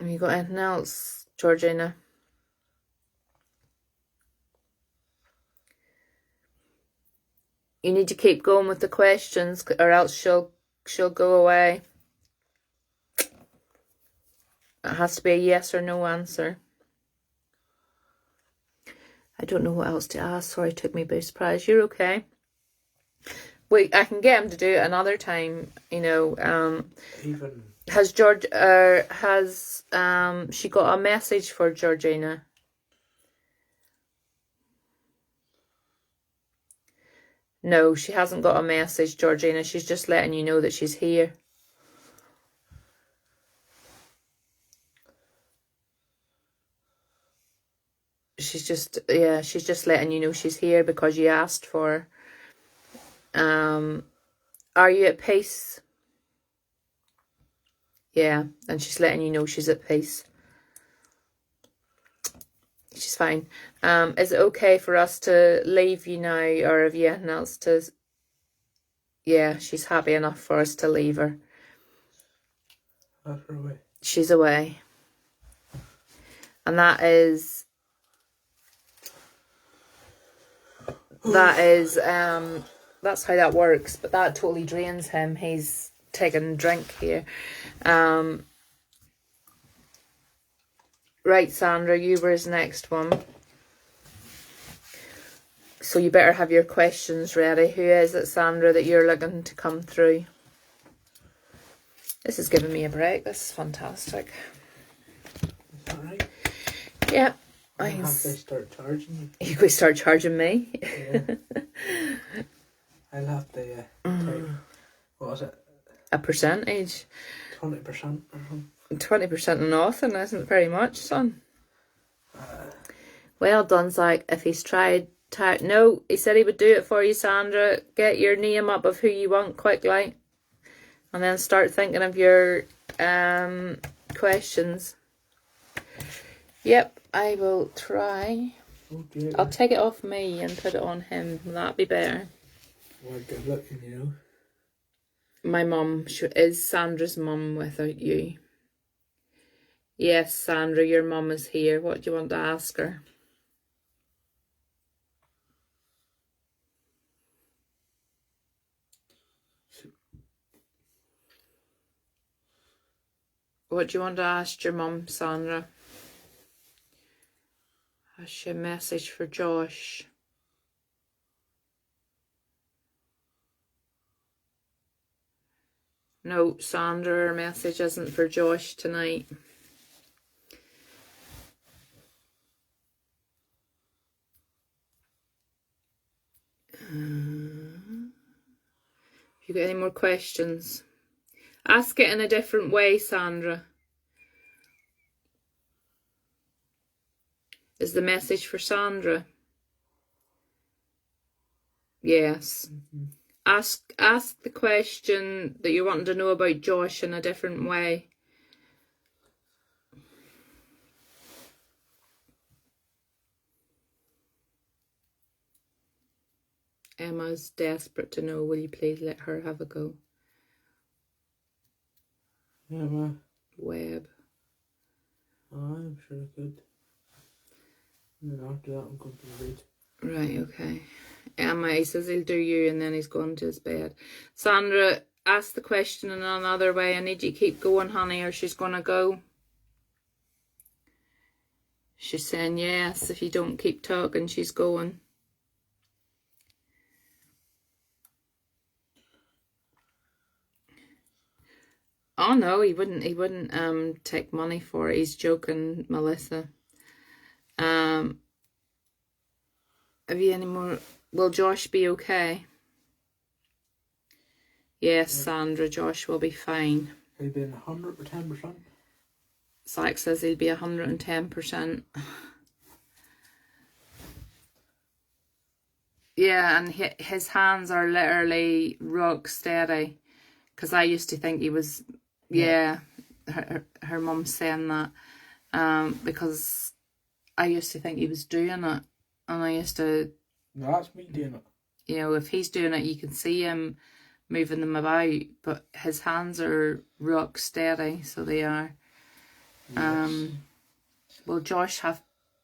S1: Have you got anything else, Georgina? You need to keep going with the questions, or else she'll go away. It has to be a yes or no answer. I don't know what else to ask. Sorry, it took me by surprise. You're okay. Wait, I can get him to do it another time. You know,
S2: Even
S1: has she got a message for Georgina? No, she hasn't got a message, Georgina. She's just letting you know that she's here. She's just letting you know she's here because you asked for her. Are you at peace? Yeah, and she's letting you know she's at peace. She's fine. Is it okay for us to leave you now, or have you anything else to... Yeah, she's happy enough for us to leave her.
S2: have her away.
S1: She's away. And that's how that works, but that totally drains him. He's taking a drink here. Right, Sandra, you were his next one. So you better have your questions ready. Who is it, Sandra, that you're looking to come through? This is giving me a break. This is fantastic.
S2: Is that right?
S1: Yeah.
S2: I'll have to start charging you.
S1: You could start charging me.
S2: Yeah. I'll have to take, what was it?
S1: A percentage.
S2: 20% or something.
S1: 20% of nothing isn't very much, son. Well done, Zach. If he's tried... No, he said he would do it for you, Sandra. Get your name up of who you want quickly. And then start thinking of your questions. Yep, I will try.
S2: Okay.
S1: I'll take it off me and put it on him. That'd be better.
S2: Well, good looking, you know.
S1: My mum is Sandra's mum without you. Yes, Sandra, your mum is here. What do you want to ask her? What do you want to ask your mum, Sandra? Has she a message for Josh? No, Sandra, her message isn't for Josh tonight. Have you got any more questions? Ask it in a different way, Sandra. Is the message for Sandra? Yes. Ask the question that you want to know about Josh in a different way. Emma's desperate to know. Will you please let her have a go?
S2: Emma.
S1: Web.
S2: Oh, I'm sure I could. And then after that, I'm going to read.
S1: Right, okay. Emma, he says he'll do you and then he's going to his bed. Sandra, ask the question in another way. I need you to keep going, honey, or she's going to go. She's saying yes. If you don't keep talking, she's going. Oh no, he wouldn't take money for it. He's joking, Melissa. Have you any more? Will Josh be okay? Yes, Sandra, Josh will be fine.
S2: He'll be in 110%.
S1: Zach says he'll be 110%. Yeah, and his hands are literally rock steady. Because I used to think he was, yeah, her mum's saying that. Because I used to think he was doing it. And I used to,
S2: No, that's me doing it.
S1: you know, if he's doing it, you can see him moving them about, but his hands are rock steady, so they are.
S2: Yes.
S1: Will Josh have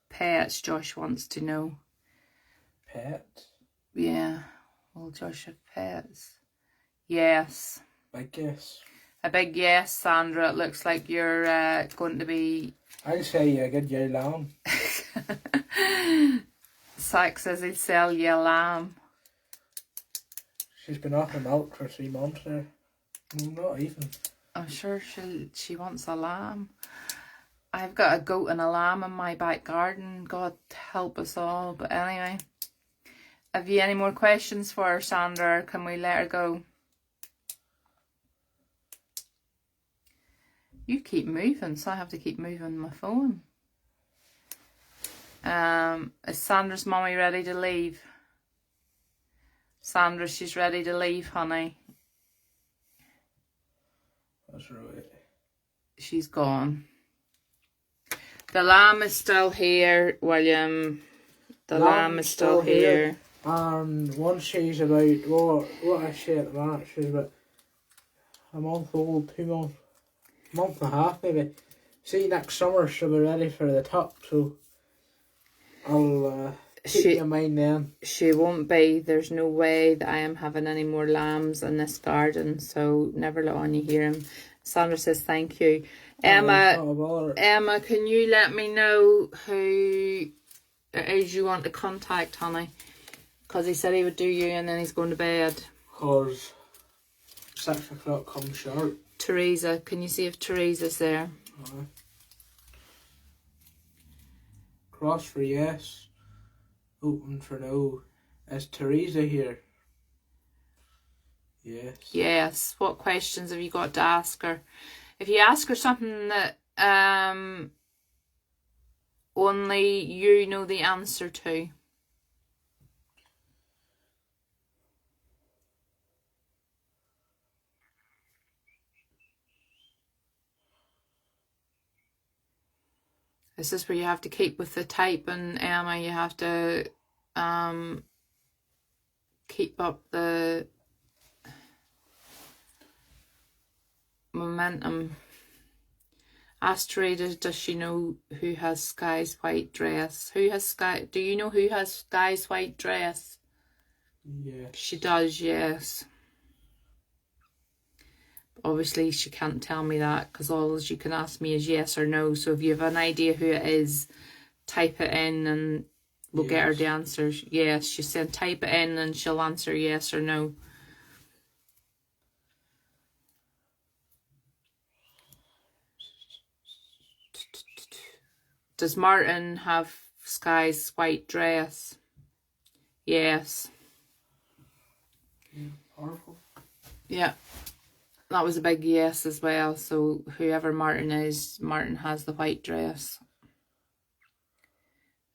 S1: pets? Josh wants to know.
S2: Pet?
S1: Yeah. Will Josh have pets? Yes.
S2: Big yes.
S1: A big yes, Sandra. It looks like you're going to be...
S2: I'd say you get your lamb.
S1: Sack says he'd sell you a lamb.
S2: She's been off the milk for 3 months now. No, not even.
S1: I'm sure she wants a lamb. I've got a goat and a lamb in my back garden. God help us all. But anyway, have you any more questions for her, Sandra? Or can we let her go? You keep moving, so I have to keep moving my phone. Is Sandra's mommy ready to leave? Sandra, she's ready to leave, honey.
S2: That's right.
S1: She's gone. The lamb is still here, William. The lamb is still here.
S2: And once she's about, what I say at the minute, she's about a month old, 2 months, month and a half maybe. See, next summer she'll be ready for the tuck, so I'll keep you in mind then.
S1: She won't be. There's no way that I am having any more lambs in this garden, so never let on you hear him. Sandra says thank you. Emma, can you let me know who it is you want to contact, honey? Because he said he would do you and then he's going to bed.
S2: Because 6 o'clock comes sharp.
S1: Teresa, can you see if Teresa's there?
S2: Cross for yes. Open for no. Is Teresa here? Yes.
S1: Yes. What questions have you got to ask her? If you ask her something that only you know the answer to. This is where you have to keep with the typing, Emma. You have to keep up the momentum. Ask Teresa, does she know who has Sky's white dress? Who has Sky? Do you know who has Sky's white dress?
S2: Yes.
S1: She does, yes. Obviously, she can't tell me that because all you can ask me is yes or no. So if you have an idea who it is, type it in and we'll get her the answers. Yes, she said type it in and she'll answer yes or no. Does Martin have Sky's white dress? Yes.
S2: Powerful.
S1: Yeah. That was a big yes as well. So whoever Martin is, Martin has the white dress.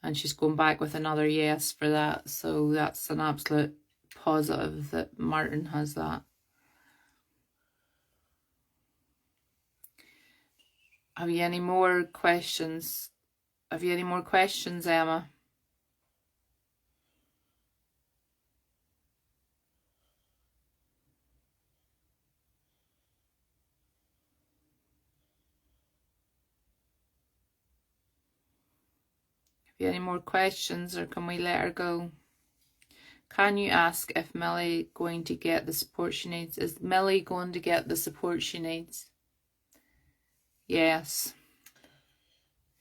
S1: And she's going back with another yes for that. So that's an absolute positive that Martin has that. Have you any more questions? Have you any more questions, Emma? Have you any more questions or can we let her go? Can you ask if Millie going to get the support she needs? Is Millie going to get the support she needs? Yes.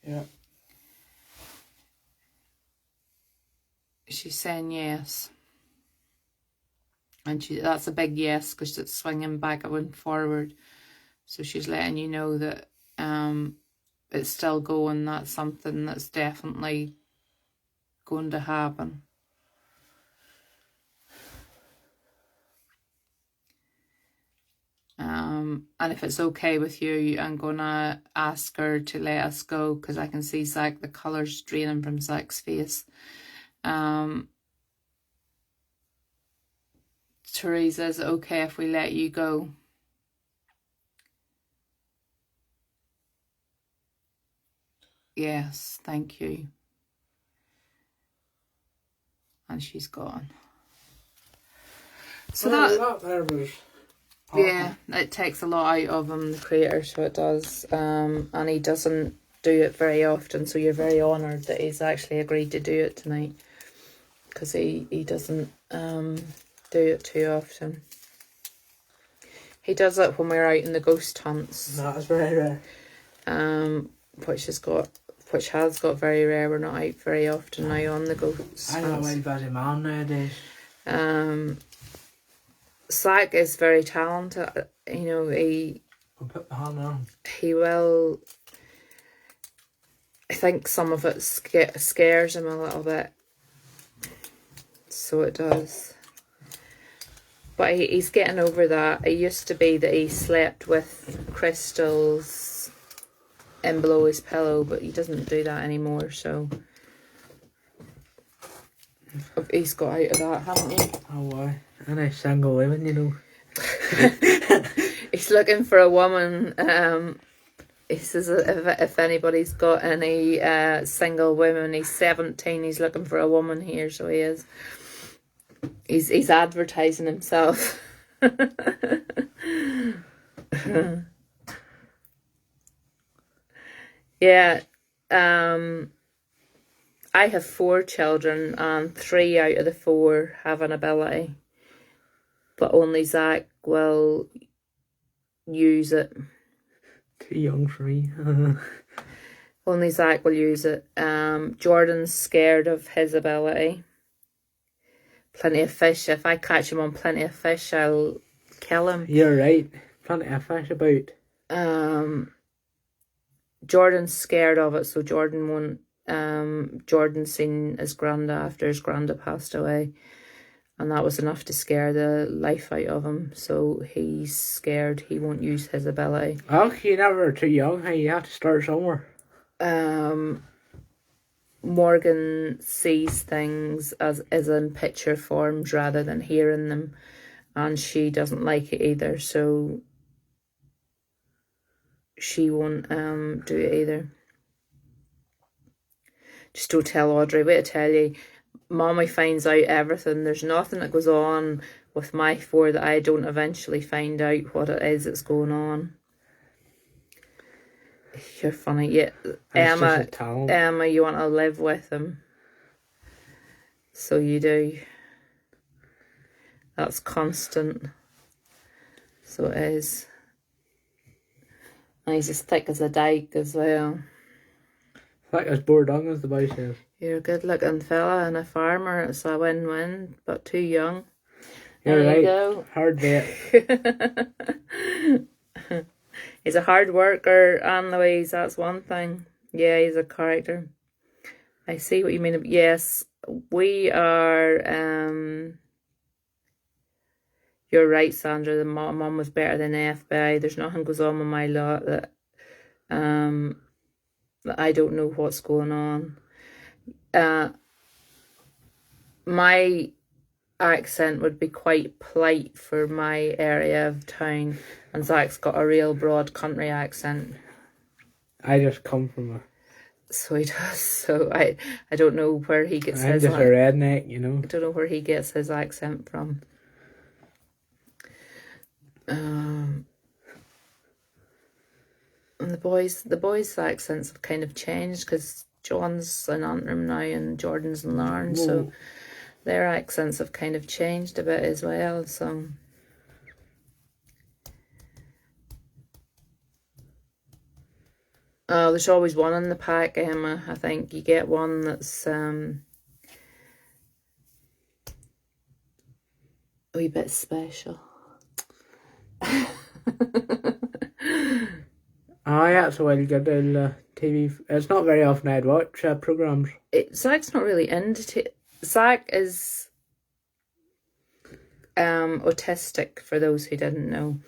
S2: Yeah.
S1: She's saying yes. And that's a big yes because it's swinging back and forward. So she's letting you know that it's still going. That's something that's definitely going to happen. And if it's okay with you, I'm gonna ask her to let us go because I can see Zach, the colours draining from Zach's face. Teresa, is it okay if we let you go? Yes, thank you. and she's gone. So
S2: that there was...
S1: yeah, it takes a lot out of him, the creator, so it does. And he doesn't do it very often, so you're very honoured that he's actually agreed to do it tonight, because he doesn't do it too often. He does it when we're out in the ghost hunts.
S2: That's very rare.
S1: Which has got very rare. We're not out very often now on the ghost hunts.
S2: I'm not a very busy man nowadays.
S1: Zach is very talented. You know,
S2: I'll put my hand on.
S1: he will. I think some of it scares him a little bit. So it does. But he's getting over that. It used to be that he slept with crystals in below his pillow, but he doesn't do that anymore, so he's got out of that, haven't you?
S2: Oh, why? And a single woman, you know.
S1: He's looking for a woman. He says if anybody's got any single women, he's 17, he's looking for a woman here, so he is. He's advertising himself. Yeah. I have 4 children, and 3 out of the 4 have an ability, but only Zach will use it.
S2: Too young for me.
S1: Only Zach will use it. Jordan's scared of his ability. Plenty of fish. If I catch him on plenty of fish, I'll kill him.
S2: You're right. Plenty of fish about.
S1: Jordan's scared of it, so Jordan won't. Jordan's seen his granda after his granda passed away, and that was enough to scare the life out of him, so he's scared. He won't use his ability.
S2: Oh, you're never too young. Hey, you have to start somewhere.
S1: Morgan sees things as in picture forms rather than hearing them, and she doesn't like it either, so she won't do it either. Just don't tell Audrey. Wait to tell you, Mommy finds out everything. There's nothing that goes on with my 4 that I don't eventually find out what it is that's going on. You're funny. Yeah, Emma, you want to live with him, so you do. That's constant. So it is. And he's as thick as a dyke as well.
S2: Thick as Bordung, as the boy says.
S1: You're a good looking fella and a farmer. It's a win-win, but too young.
S2: You're
S1: there
S2: right.
S1: You go.
S2: Hard bet.
S1: He's a hard worker, Anne Louise, that's one thing. Yeah, he's a character. I see what you mean. Yes, we are... You're right, Sandra. The mum was better than the FBI. There's nothing goes on with my lot that I don't know what's going on. My accent would be quite polite for my area of town, and Zach's got a real broad country accent.
S2: I just come from a...
S1: So he does. So I don't know where he gets
S2: I'm
S1: his...
S2: just a redneck, you know.
S1: I don't know where he gets his accent from. And the boys' accents have kind of changed, because John's in Antrim now and Jordan's in Larne, so their accents have kind of changed a bit as well. So there's always one in the pack, Emma. I think you get one that's a wee bit special.
S2: Aye, that's why you get the TV. It's not very often I'd watch programmes.
S1: Zach's not really into Zach is autistic, for those who didn't know.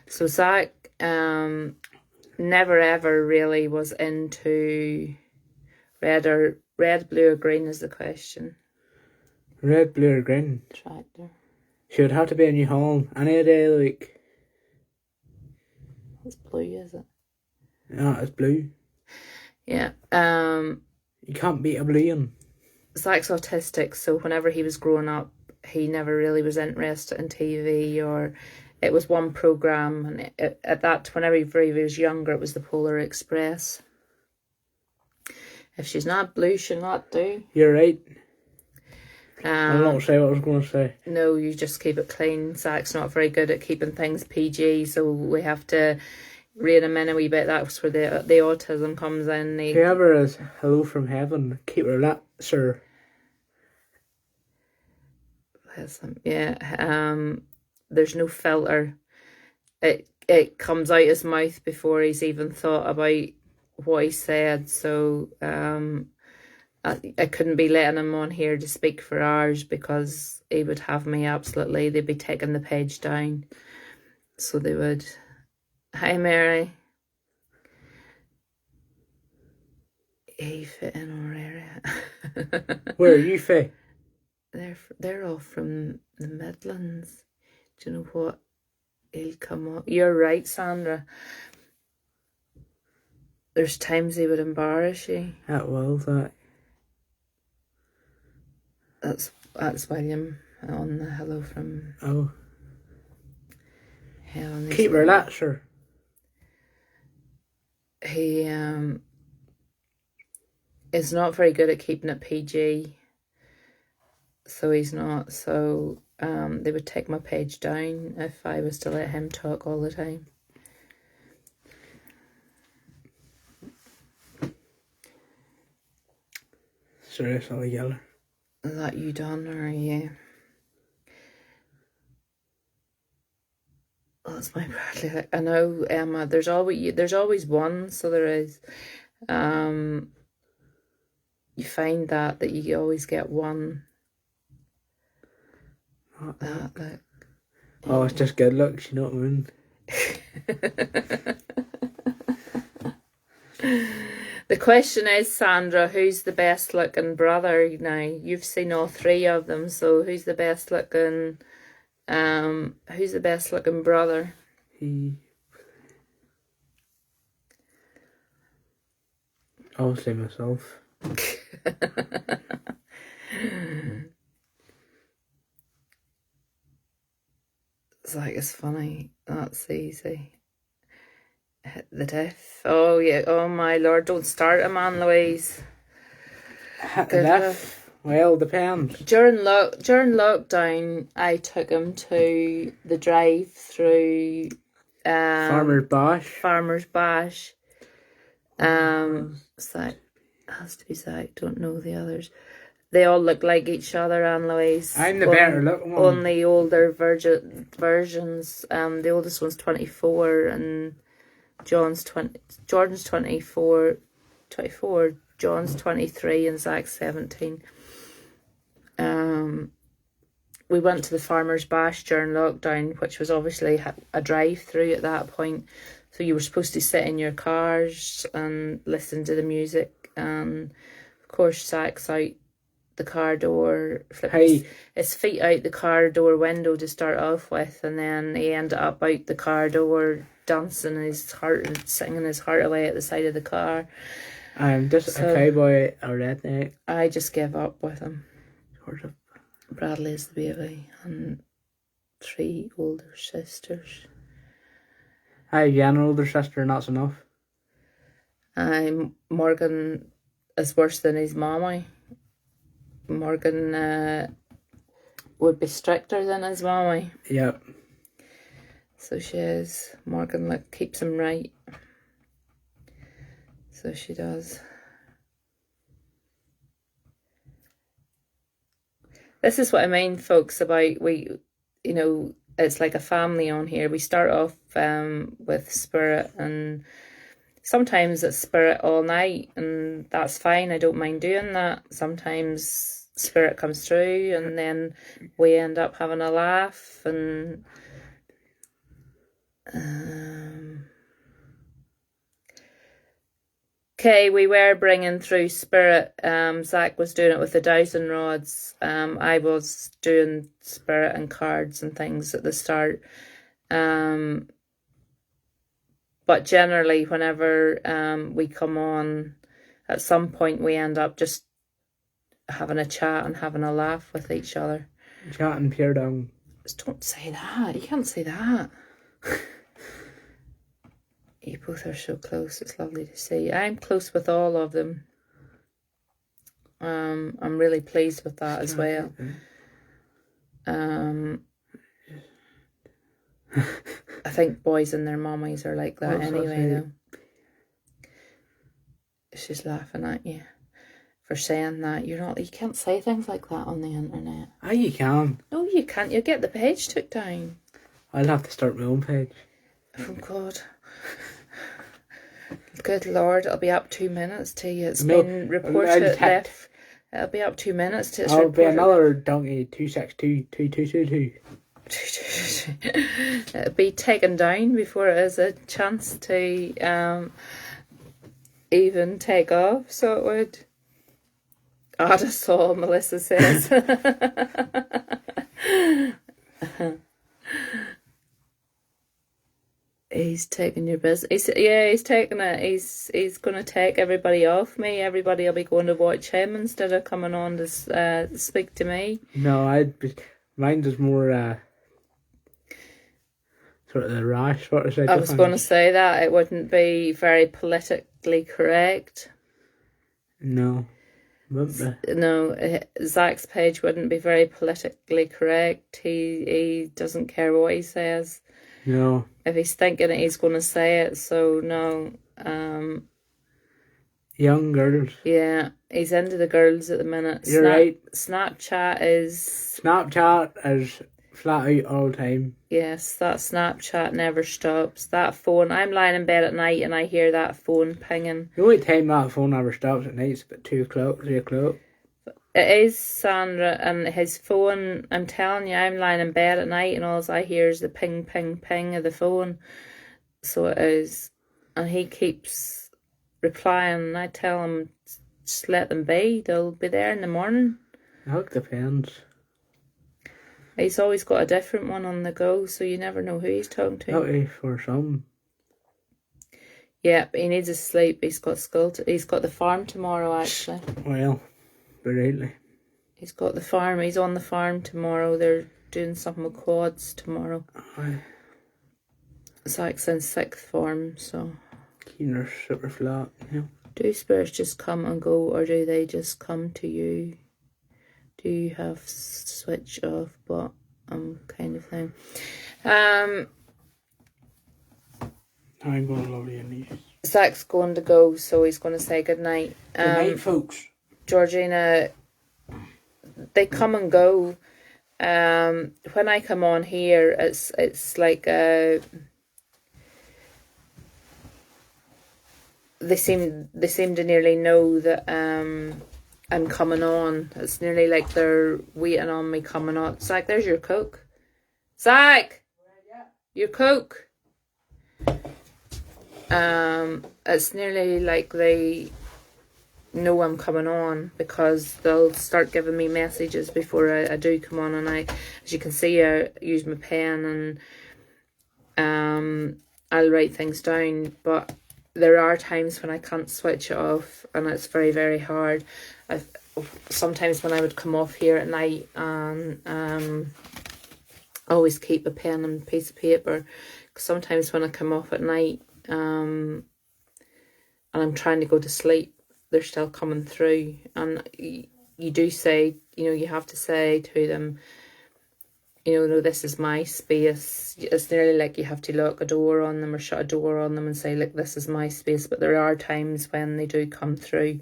S1: So Zach never ever really was into red, blue or green is the question.
S2: Red, blue or green?
S1: Tractor.
S2: Should have to be a New Holland any day, like.
S1: It's blue, is it?
S2: Yeah, it's blue.
S1: Yeah.
S2: You can't beat a blue one.
S1: Zach's autistic, so whenever he was growing up, he never really was interested in TV, or it was one program, and at that, whenever he was younger, it was the Polar Express. If she's not blue, she'll not do.
S2: You're right. I'm not sure what I was going to say.
S1: No, you just keep it clean. Zach's not very good at keeping things PG, so we have to rein him in a wee bit. That's where the autism comes in.
S2: Whoever is hello from heaven, keep her that, sir.
S1: Yeah. There's no filter. It comes out his mouth before he's even thought about what he said. So I couldn't be letting him on here to speak for hours, because he would have me absolutely. They'd be taking the page down. So they would. Hi, Mary. He fit in our area.
S2: Where are you from?
S1: They're all from the Midlands. Do you know what? He'll come up. You're right, Sandra. There's times he would embarrass you.
S2: That will, that.
S1: That's William on the hello from.
S2: Oh.
S1: Hell,
S2: keep her that, sir.
S1: He is not very good at keeping it PG. So he's not. So they would take my page down if I was to let him talk all the time.
S2: Seriously, Yeller.
S1: Is that you done, or yeah? Oh, that's my Bradley. I know, Emma. There's always one. So there is. You find that you always get one.
S2: Oh, it's just good looks, you know what I mean?
S1: The question is, Sandra, who's the best looking brother? Now, you've seen all three of them, so who's the best looking brother?
S2: He obviously myself. It's
S1: like, it's funny. That's easy. Hit the diff. Oh yeah. Oh my lord! Don't start him on, Louise.
S2: Hit the diff. Well, depends.
S1: During lockdown, I took him to the drive-through.
S2: Farmer's
S1: Bash. Zach has to be Zach. Don't know the others. They all look like each other, Anne Louise.
S2: I'm the better looking one.
S1: Only older versions. The oldest one's 24, and Jordan's 24, John's 23, and Zach's 17. We went to the Farmer's Bash during lockdown, which was obviously a drive-through at that point. So you were supposed to sit in your cars and listen to the music. And of course, Zach's out the car door, flipping his feet out the car door window to start off with, and then he ended up out the car door dancing his heart and singing his heart away at the side of the car.
S2: I'm just a cowboy, a redneck.
S1: I just gave up with him.
S2: Sort of.
S1: Bradley's the baby, and 3 older sisters.
S2: I have an older sister, and that's enough.
S1: Morgan is worse than his mommy. Morgan would be stricter than his mommy.
S2: Yep.
S1: So she is. Morgan keeps him right. So she does. This is what I mean, folks, about it's like a family on here. We start off with Spirit, and sometimes it's Spirit all night, and that's fine. I don't mind doing that. Sometimes Spirit comes through, and then we end up having a laugh, and okay, we were bringing through Spirit. Zach was doing it with the dowsing rods. I was doing Spirit and cards and things at the start. But generally, whenever we come on, at some point we end up just having a chat and having a laugh with each other.
S2: Chat and peer down.
S1: Just don't say that. You can't say that. You both are so close. It's lovely to see. I'm close with all of them. I'm really pleased with that as well. I think boys and their mummies are like that anyway, though. She's laughing at you for saying that. You can't say things like that on the internet.
S2: Ah, you can.
S1: No, you can't. You'll get the page took down.
S2: I'll have to start my own page.
S1: Oh, God. Good Lord, it'll be up 2 minutes to you. It's been reported left. It'll be up 2 minutes to it's
S2: I'll be another donkey 2622222.
S1: It'll be taken down before it has a chance to even take off, so it would. That's all Melissa says. He's taking your business. He's taking it. He's going to take everybody off me. Everybody will be going to watch him instead of coming on to speak to me.
S2: No, mine is more sort of the rash sort of side.
S1: I was going to say that it wouldn't be very politically correct.
S2: No.
S1: No, Zach's page wouldn't be very politically correct. He doesn't care what he says.
S2: No.
S1: If he's thinking it, he's going to say it. So no.
S2: Young girls.
S1: Yeah, he's into the girls at the minute.
S2: You're right.
S1: Snapchat is flat
S2: out all the time.
S1: Yes, that Snapchat never stops. That phone. I'm lying in bed at night and I hear that phone pinging.
S2: The only time that phone never stops at night is about 2 o'clock, 3 o'clock.
S1: It is Sandra and his phone. I'm telling you, I'm lying in bed at night and all I hear is the ping, ping, ping of the phone. So it is. And he keeps replying and I tell him, just let them be. They'll be there in the morning.
S2: It depends.
S1: He's always got a different one on the go, so you never know who he's talking to.
S2: Okay, for some.
S1: Yeah, but he needs his sleep. He's got school. He's got the farm tomorrow, actually.
S2: Well, brilliantly.
S1: He's got the farm. He's on the farm tomorrow. They're doing something with quads tomorrow.
S2: Aye.
S1: Zach's in 6th form, so.
S2: Keener's super flat, yeah.
S1: Do spirits just come and go, or do they just come to you? Do you have switch off kind of thing? I'm
S2: going to love you, niece.
S1: Zach's going to go, so he's going to say goodnight.
S2: Good night, folks.
S1: Georgina, they come and go. When I come on here, it's like they seem to nearly know that I'm coming on. It's nearly like they're waiting on me coming on. Zach, there's your Coke. Zach! Your Coke. It's nearly like they know I'm coming on because they'll start giving me messages before I do come on, and as you can see, I use my pen and I'll write things down, but there are times when I can't switch it off and it's very, very hard. Sometimes when I would come off here at night and I always keep a pen and piece of paper. Sometimes when I come off at night and I'm trying to go to sleep, they're still coming through. And you do say, you have to say to them, no, this is my space. It's nearly like you have to lock a door on them or shut a door on them and say, look, this is my space. But there are times when they do come through.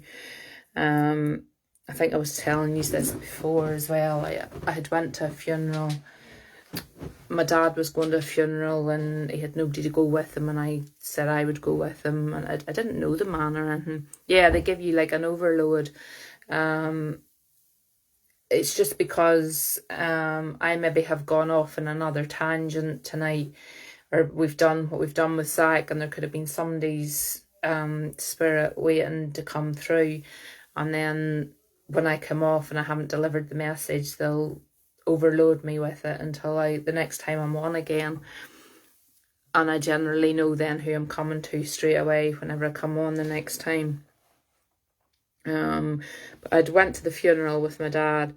S1: I think I was telling you this before as well. I had went to a funeral. My dad was going to a funeral and he had nobody to go with him, and I said I would go with him, and I didn't know the man or anything. Yeah, they give you like an overload. It's just because I maybe have gone off in another tangent tonight, or we've done what we've done with Zach, and there could have been somebody's spirit waiting to come through, and then when I come off and I haven't delivered the message, they'll overload me with it until the next time I'm on again. And I generally know then who I'm coming to straight away whenever I come on the next time. But I'd went to the funeral with my dad.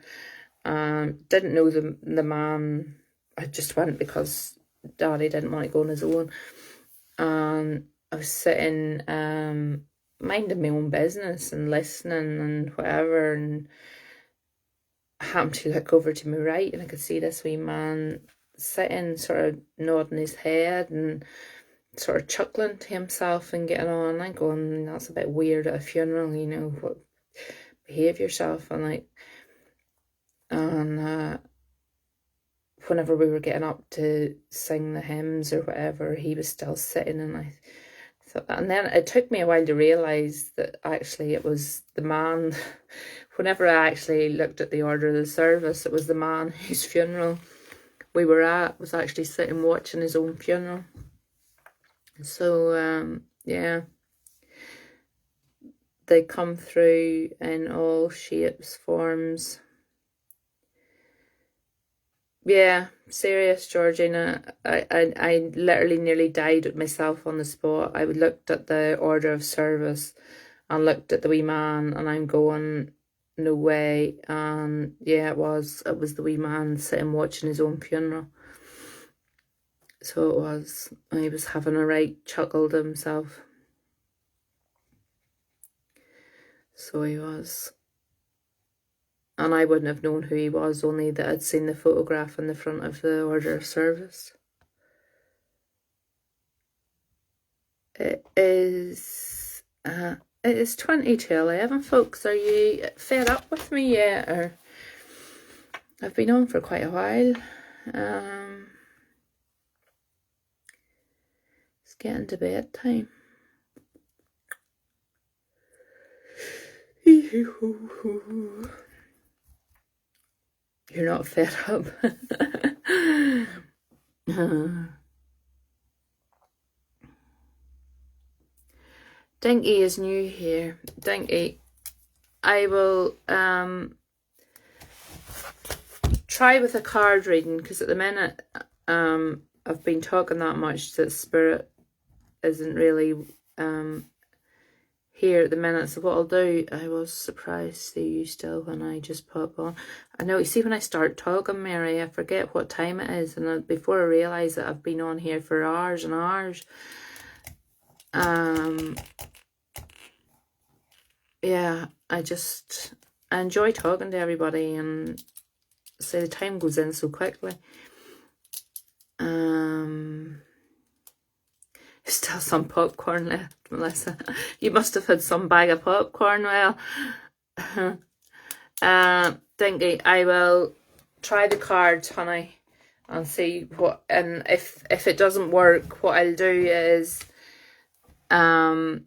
S1: Didn't know the man. I just went because Daddy didn't want to go on his own. And I was sitting, minding my own business and listening and whatever, and I happened to look over to my right, and I could see this wee man sitting, sort of nodding his head and sort of chuckling to himself and getting on. I'm going, that's a bit weird at a funeral, you know, what, behave yourself. And whenever we were getting up to sing the hymns or whatever, he was still sitting, and I thought that. And then it took me a while to realise that actually it was the man. Whenever I actually looked at the order of the service, it was the man whose funeral we were at was actually sitting watching his own funeral. So, yeah, they come through in all shapes, forms. Yeah, serious, Georgina. I literally nearly died myself on the spot. I looked at the order of service and looked at the wee man, and I'm going, no way. And yeah, it was the wee man sitting watching his own funeral. So it was. He was having a right chuckle to himself. So he was. And I wouldn't have known who he was, only that I'd seen the photograph in the front of the order of service. It is 20 to 11, folks. Are you fed up with me yet? Or I've been on for quite a while. It's getting to bedtime. You're not fed up. Dinky is new here. Dinky, I will try with a card reading, because at the minute I've been talking that much that Spirit isn't really here at the minute. So what I'll do, I was surprised to see you still when I just pop on. I know, you see, when I start talking, Mary, I forget what time it is, and before I realise that I've been on here for hours and hours. Yeah, I enjoy talking to everybody, and so the time goes in so quickly. Still some popcorn left, Melissa. You must have had some bag of popcorn. Well, Dinky, I will try the cards, honey, and see what. And if it doesn't work, what I'll do is, yeah,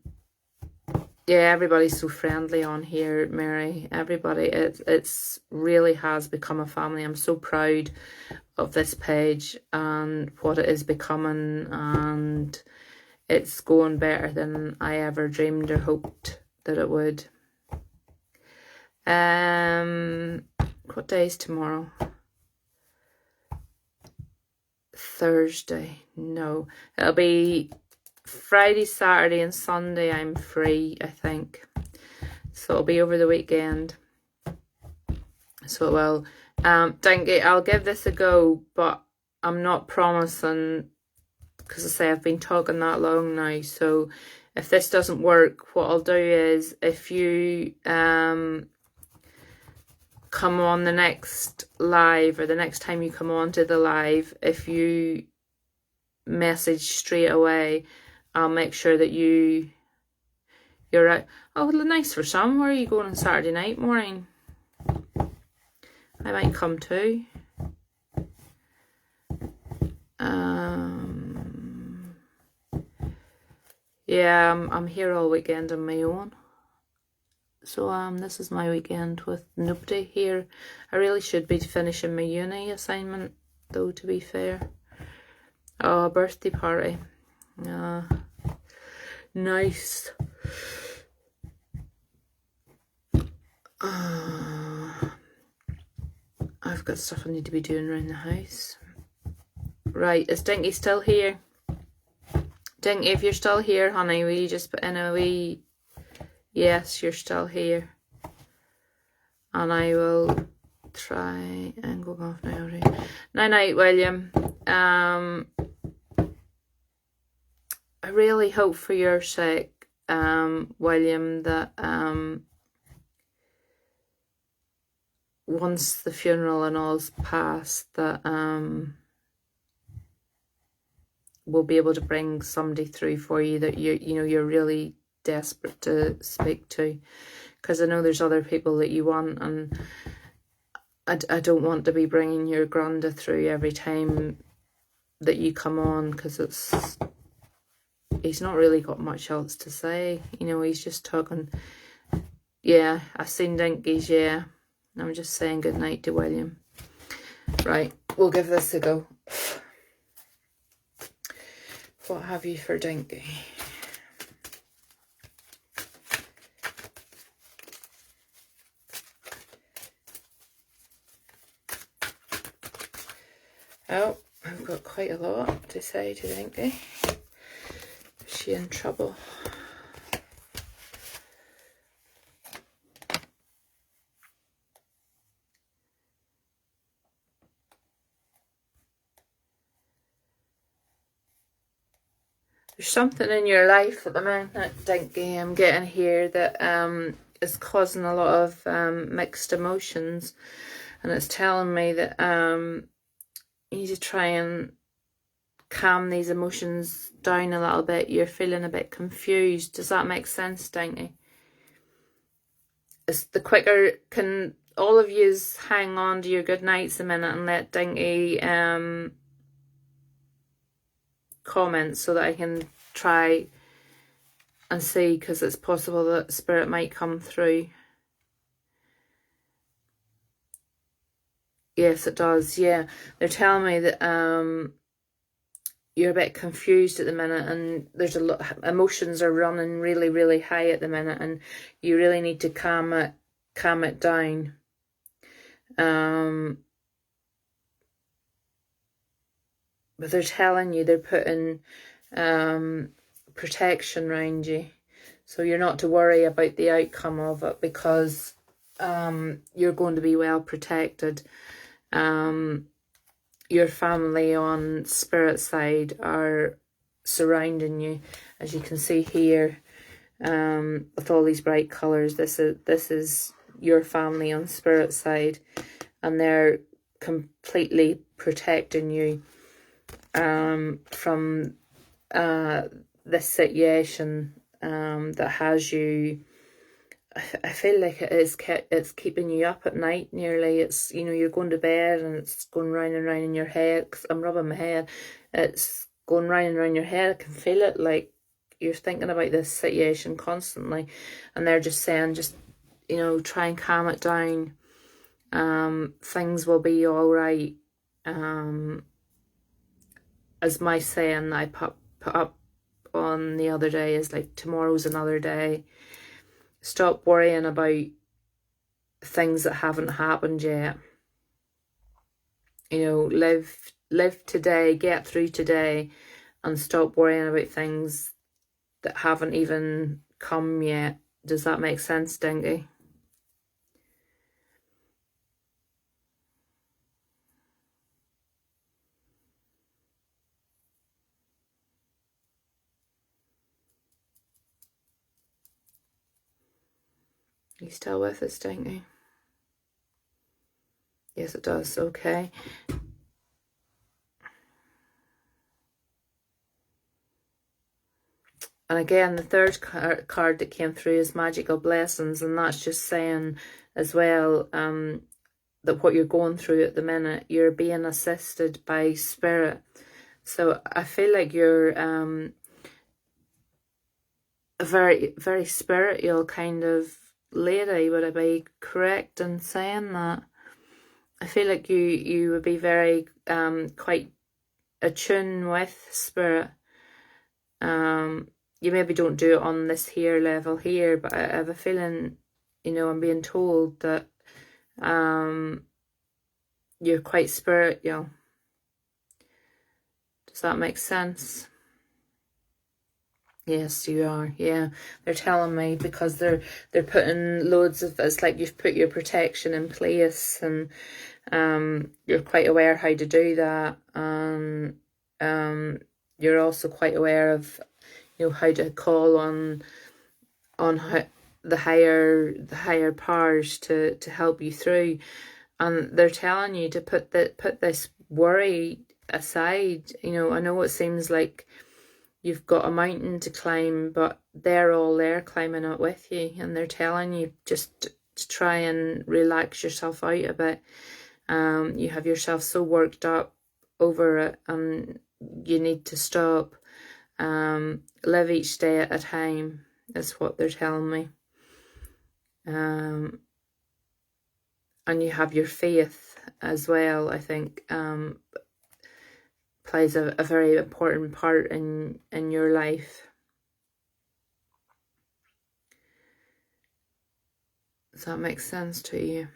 S1: everybody's so friendly on here, Mary. Everybody, it's really has become a family. I'm so proud of this page and what it is becoming, and it's going better than I ever dreamed or hoped that it would. What day is tomorrow? Thursday. No, it'll be Friday, Saturday and Sunday I'm free, I think. So it'll be over the weekend. So, well, Dinky, I'll give this a go, but I'm not promising, because I say I've been talking that long now. So if this doesn't work, what I'll do is, if you come on the next live, or the next time you come on to the live, if you message straight away, I'll make sure that you're out. Oh, well, nice for some. Where are you going on Saturday night, Maureen? I might come too. Yeah, I'm here all weekend on my own. So this is my weekend with nobody here. I really should be finishing my uni assignment, though, to be fair. Oh, a birthday party. Nice. I've got stuff I need to be doing around the house. Right, is Dinky still here? Dinky, if you're still here, honey, will you just put in a wee Yes, you're still here. And I will try and go off now. Right? Night night, William. I really hope for your sake, William, that once the funeral and all's past, that we'll be able to bring somebody through for you that you're really desperate to speak to, because I know there's other people that you want, and I don't want to be bringing your granda through every time that you come on, because he's not really got much else to say. He's just talking. Yeah, I've seen Dinkies, yeah. I'm just saying good night to William. Right, we'll give this a go. What have you for Dinky? Oh, I've got quite a lot to say to Dinky. Is she in trouble? There's something in your life at the minute, Dinky, I'm getting here, that is causing a lot of mixed emotions, and it's telling me that you need to try and calm these emotions down a little bit. You're feeling a bit confused. Does that make sense, Dinky? It's the quicker can all of yous hang on to your good nights a minute and let Dinky comment so that I can try and see, because it's possible that spirit might come through. Yes, it does. Yeah, they're telling me that you're a bit confused at the minute, and there's a lot, emotions are running really, really high at the minute, and you really need to calm it down. But they're telling you, they're putting protection around you, so you're not to worry about the outcome of it, because you're going to be well protected. Your family on spirit side are surrounding you, as you can see here, with all these bright colours. This is your family on spirit side, and they're completely protecting you from this situation that has you. I feel like it's keeping you up at night nearly. It's, you're going to bed and it's going round and round in your head. 'Cause I'm rubbing my head. It's going round and round your head. I can feel it, like you're thinking about this situation constantly. And they're just saying, just, try and calm it down. Things will be all right. As my saying that I put up on the other day is like, tomorrow's another day. Stop worrying about things that haven't happened yet. Live today, get through today, and stop worrying about things that haven't even come yet. Does that make sense, Dingy? You still with us, Dingy? Yes, it does. Okay. And again, the third card that came through is Magical Blessings, and that's just saying as well that what you're going through at the minute, you're being assisted by spirit. So I feel like you're a very, very spiritual kind of lady. Would I be correct in saying that? I feel like you would be very quite attuned with spirit. You maybe don't do it on this here level here, but I have a feeling, I'm being told that you're quite spiritual. Does that make sense? Yes, you are. Yeah, they're telling me because they're putting loads of, it's like you've put your protection in place, and you're quite aware how to do that, and you're also quite aware of, you know, how to call on how, the higher powers to help you through, and they're telling you to put this worry aside. You know, I know it seems like you've got a mountain to climb, but they're all there climbing it with you, and they're telling you just to try and relax yourself out a bit. You have yourself so worked up over it, and you need to stop. Live each day at a time is what they're telling me. And you have your faith as well, I think, plays a very important part in your life. Does that make sense to you?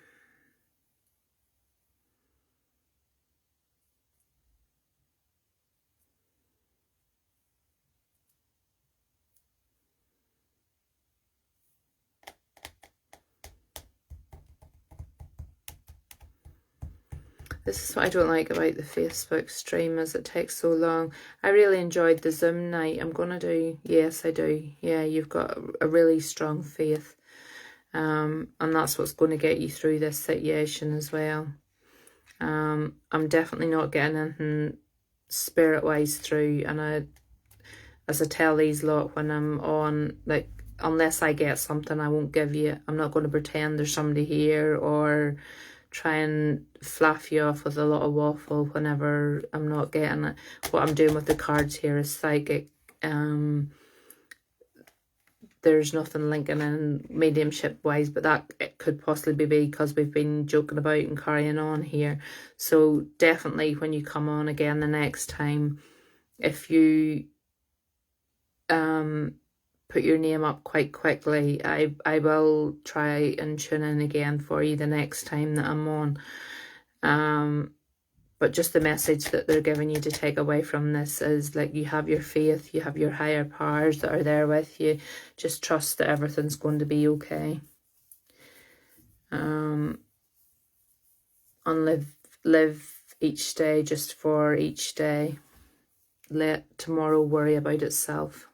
S1: This is what I don't like about the Facebook stream, is it takes so long. I really enjoyed the Zoom night. I'm going to do, yes, I do. Yeah, you've got a really strong faith. And that's what's going to get you through this situation as well. I'm definitely not getting anything spirit-wise through. And as I tell these lot when I'm on, like, unless I get something, I won't give you. I'm not going to pretend there's somebody here or try and fluff you off with a lot of waffle whenever I'm not getting it. What I'm doing with the cards here is psychic. There's nothing linking in mediumship wise, but that it could possibly be because we've been joking about and carrying on here. So definitely when you come on again the next time, if you put your name up quite quickly, I will try and tune in again for you the next time that I'm on. But just the message that they're giving you to take away from this is, like, you have your faith, you have your higher powers that are there with you. Just trust that everything's going to be okay. And live each day just for each day. Let tomorrow worry about itself.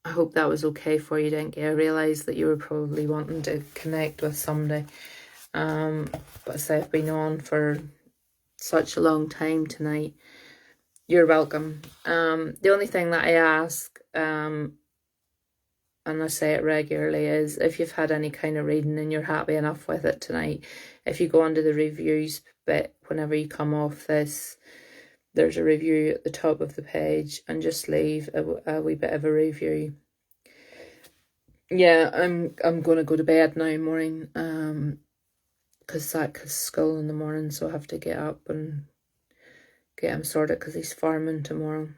S1: I hope that was okay for you, Dinky. I realised that you were probably wanting to connect with somebody. But say I've been on for such a long time tonight. You're welcome. The only thing that I ask, and I say it regularly, is if you've had any kind of reading and you're happy enough with it tonight, if you go under the reviews bit whenever you come off this, there's a review at the top of the page, and just leave a wee bit of a review. Yeah, I'm gonna go to bed now, morning, because Zach has school in the morning, so I have to get up and get him sorted because he's farming tomorrow.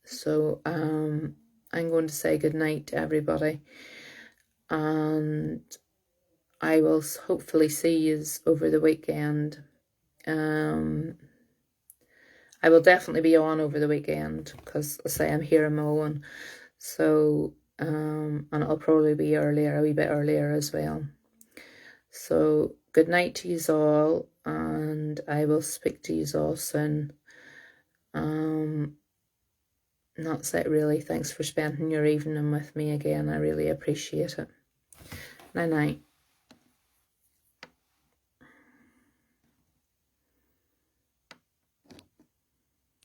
S1: So I'm going to say good night to everybody, and I will hopefully see you over the weekend. I will definitely be on over the weekend because I say I'm here in Moan, so and it'll probably be earlier, a wee bit earlier as well. So good night to you all, and I will speak to you all soon. That's it really. Thanks for spending your evening with me again. I really appreciate it. Night night.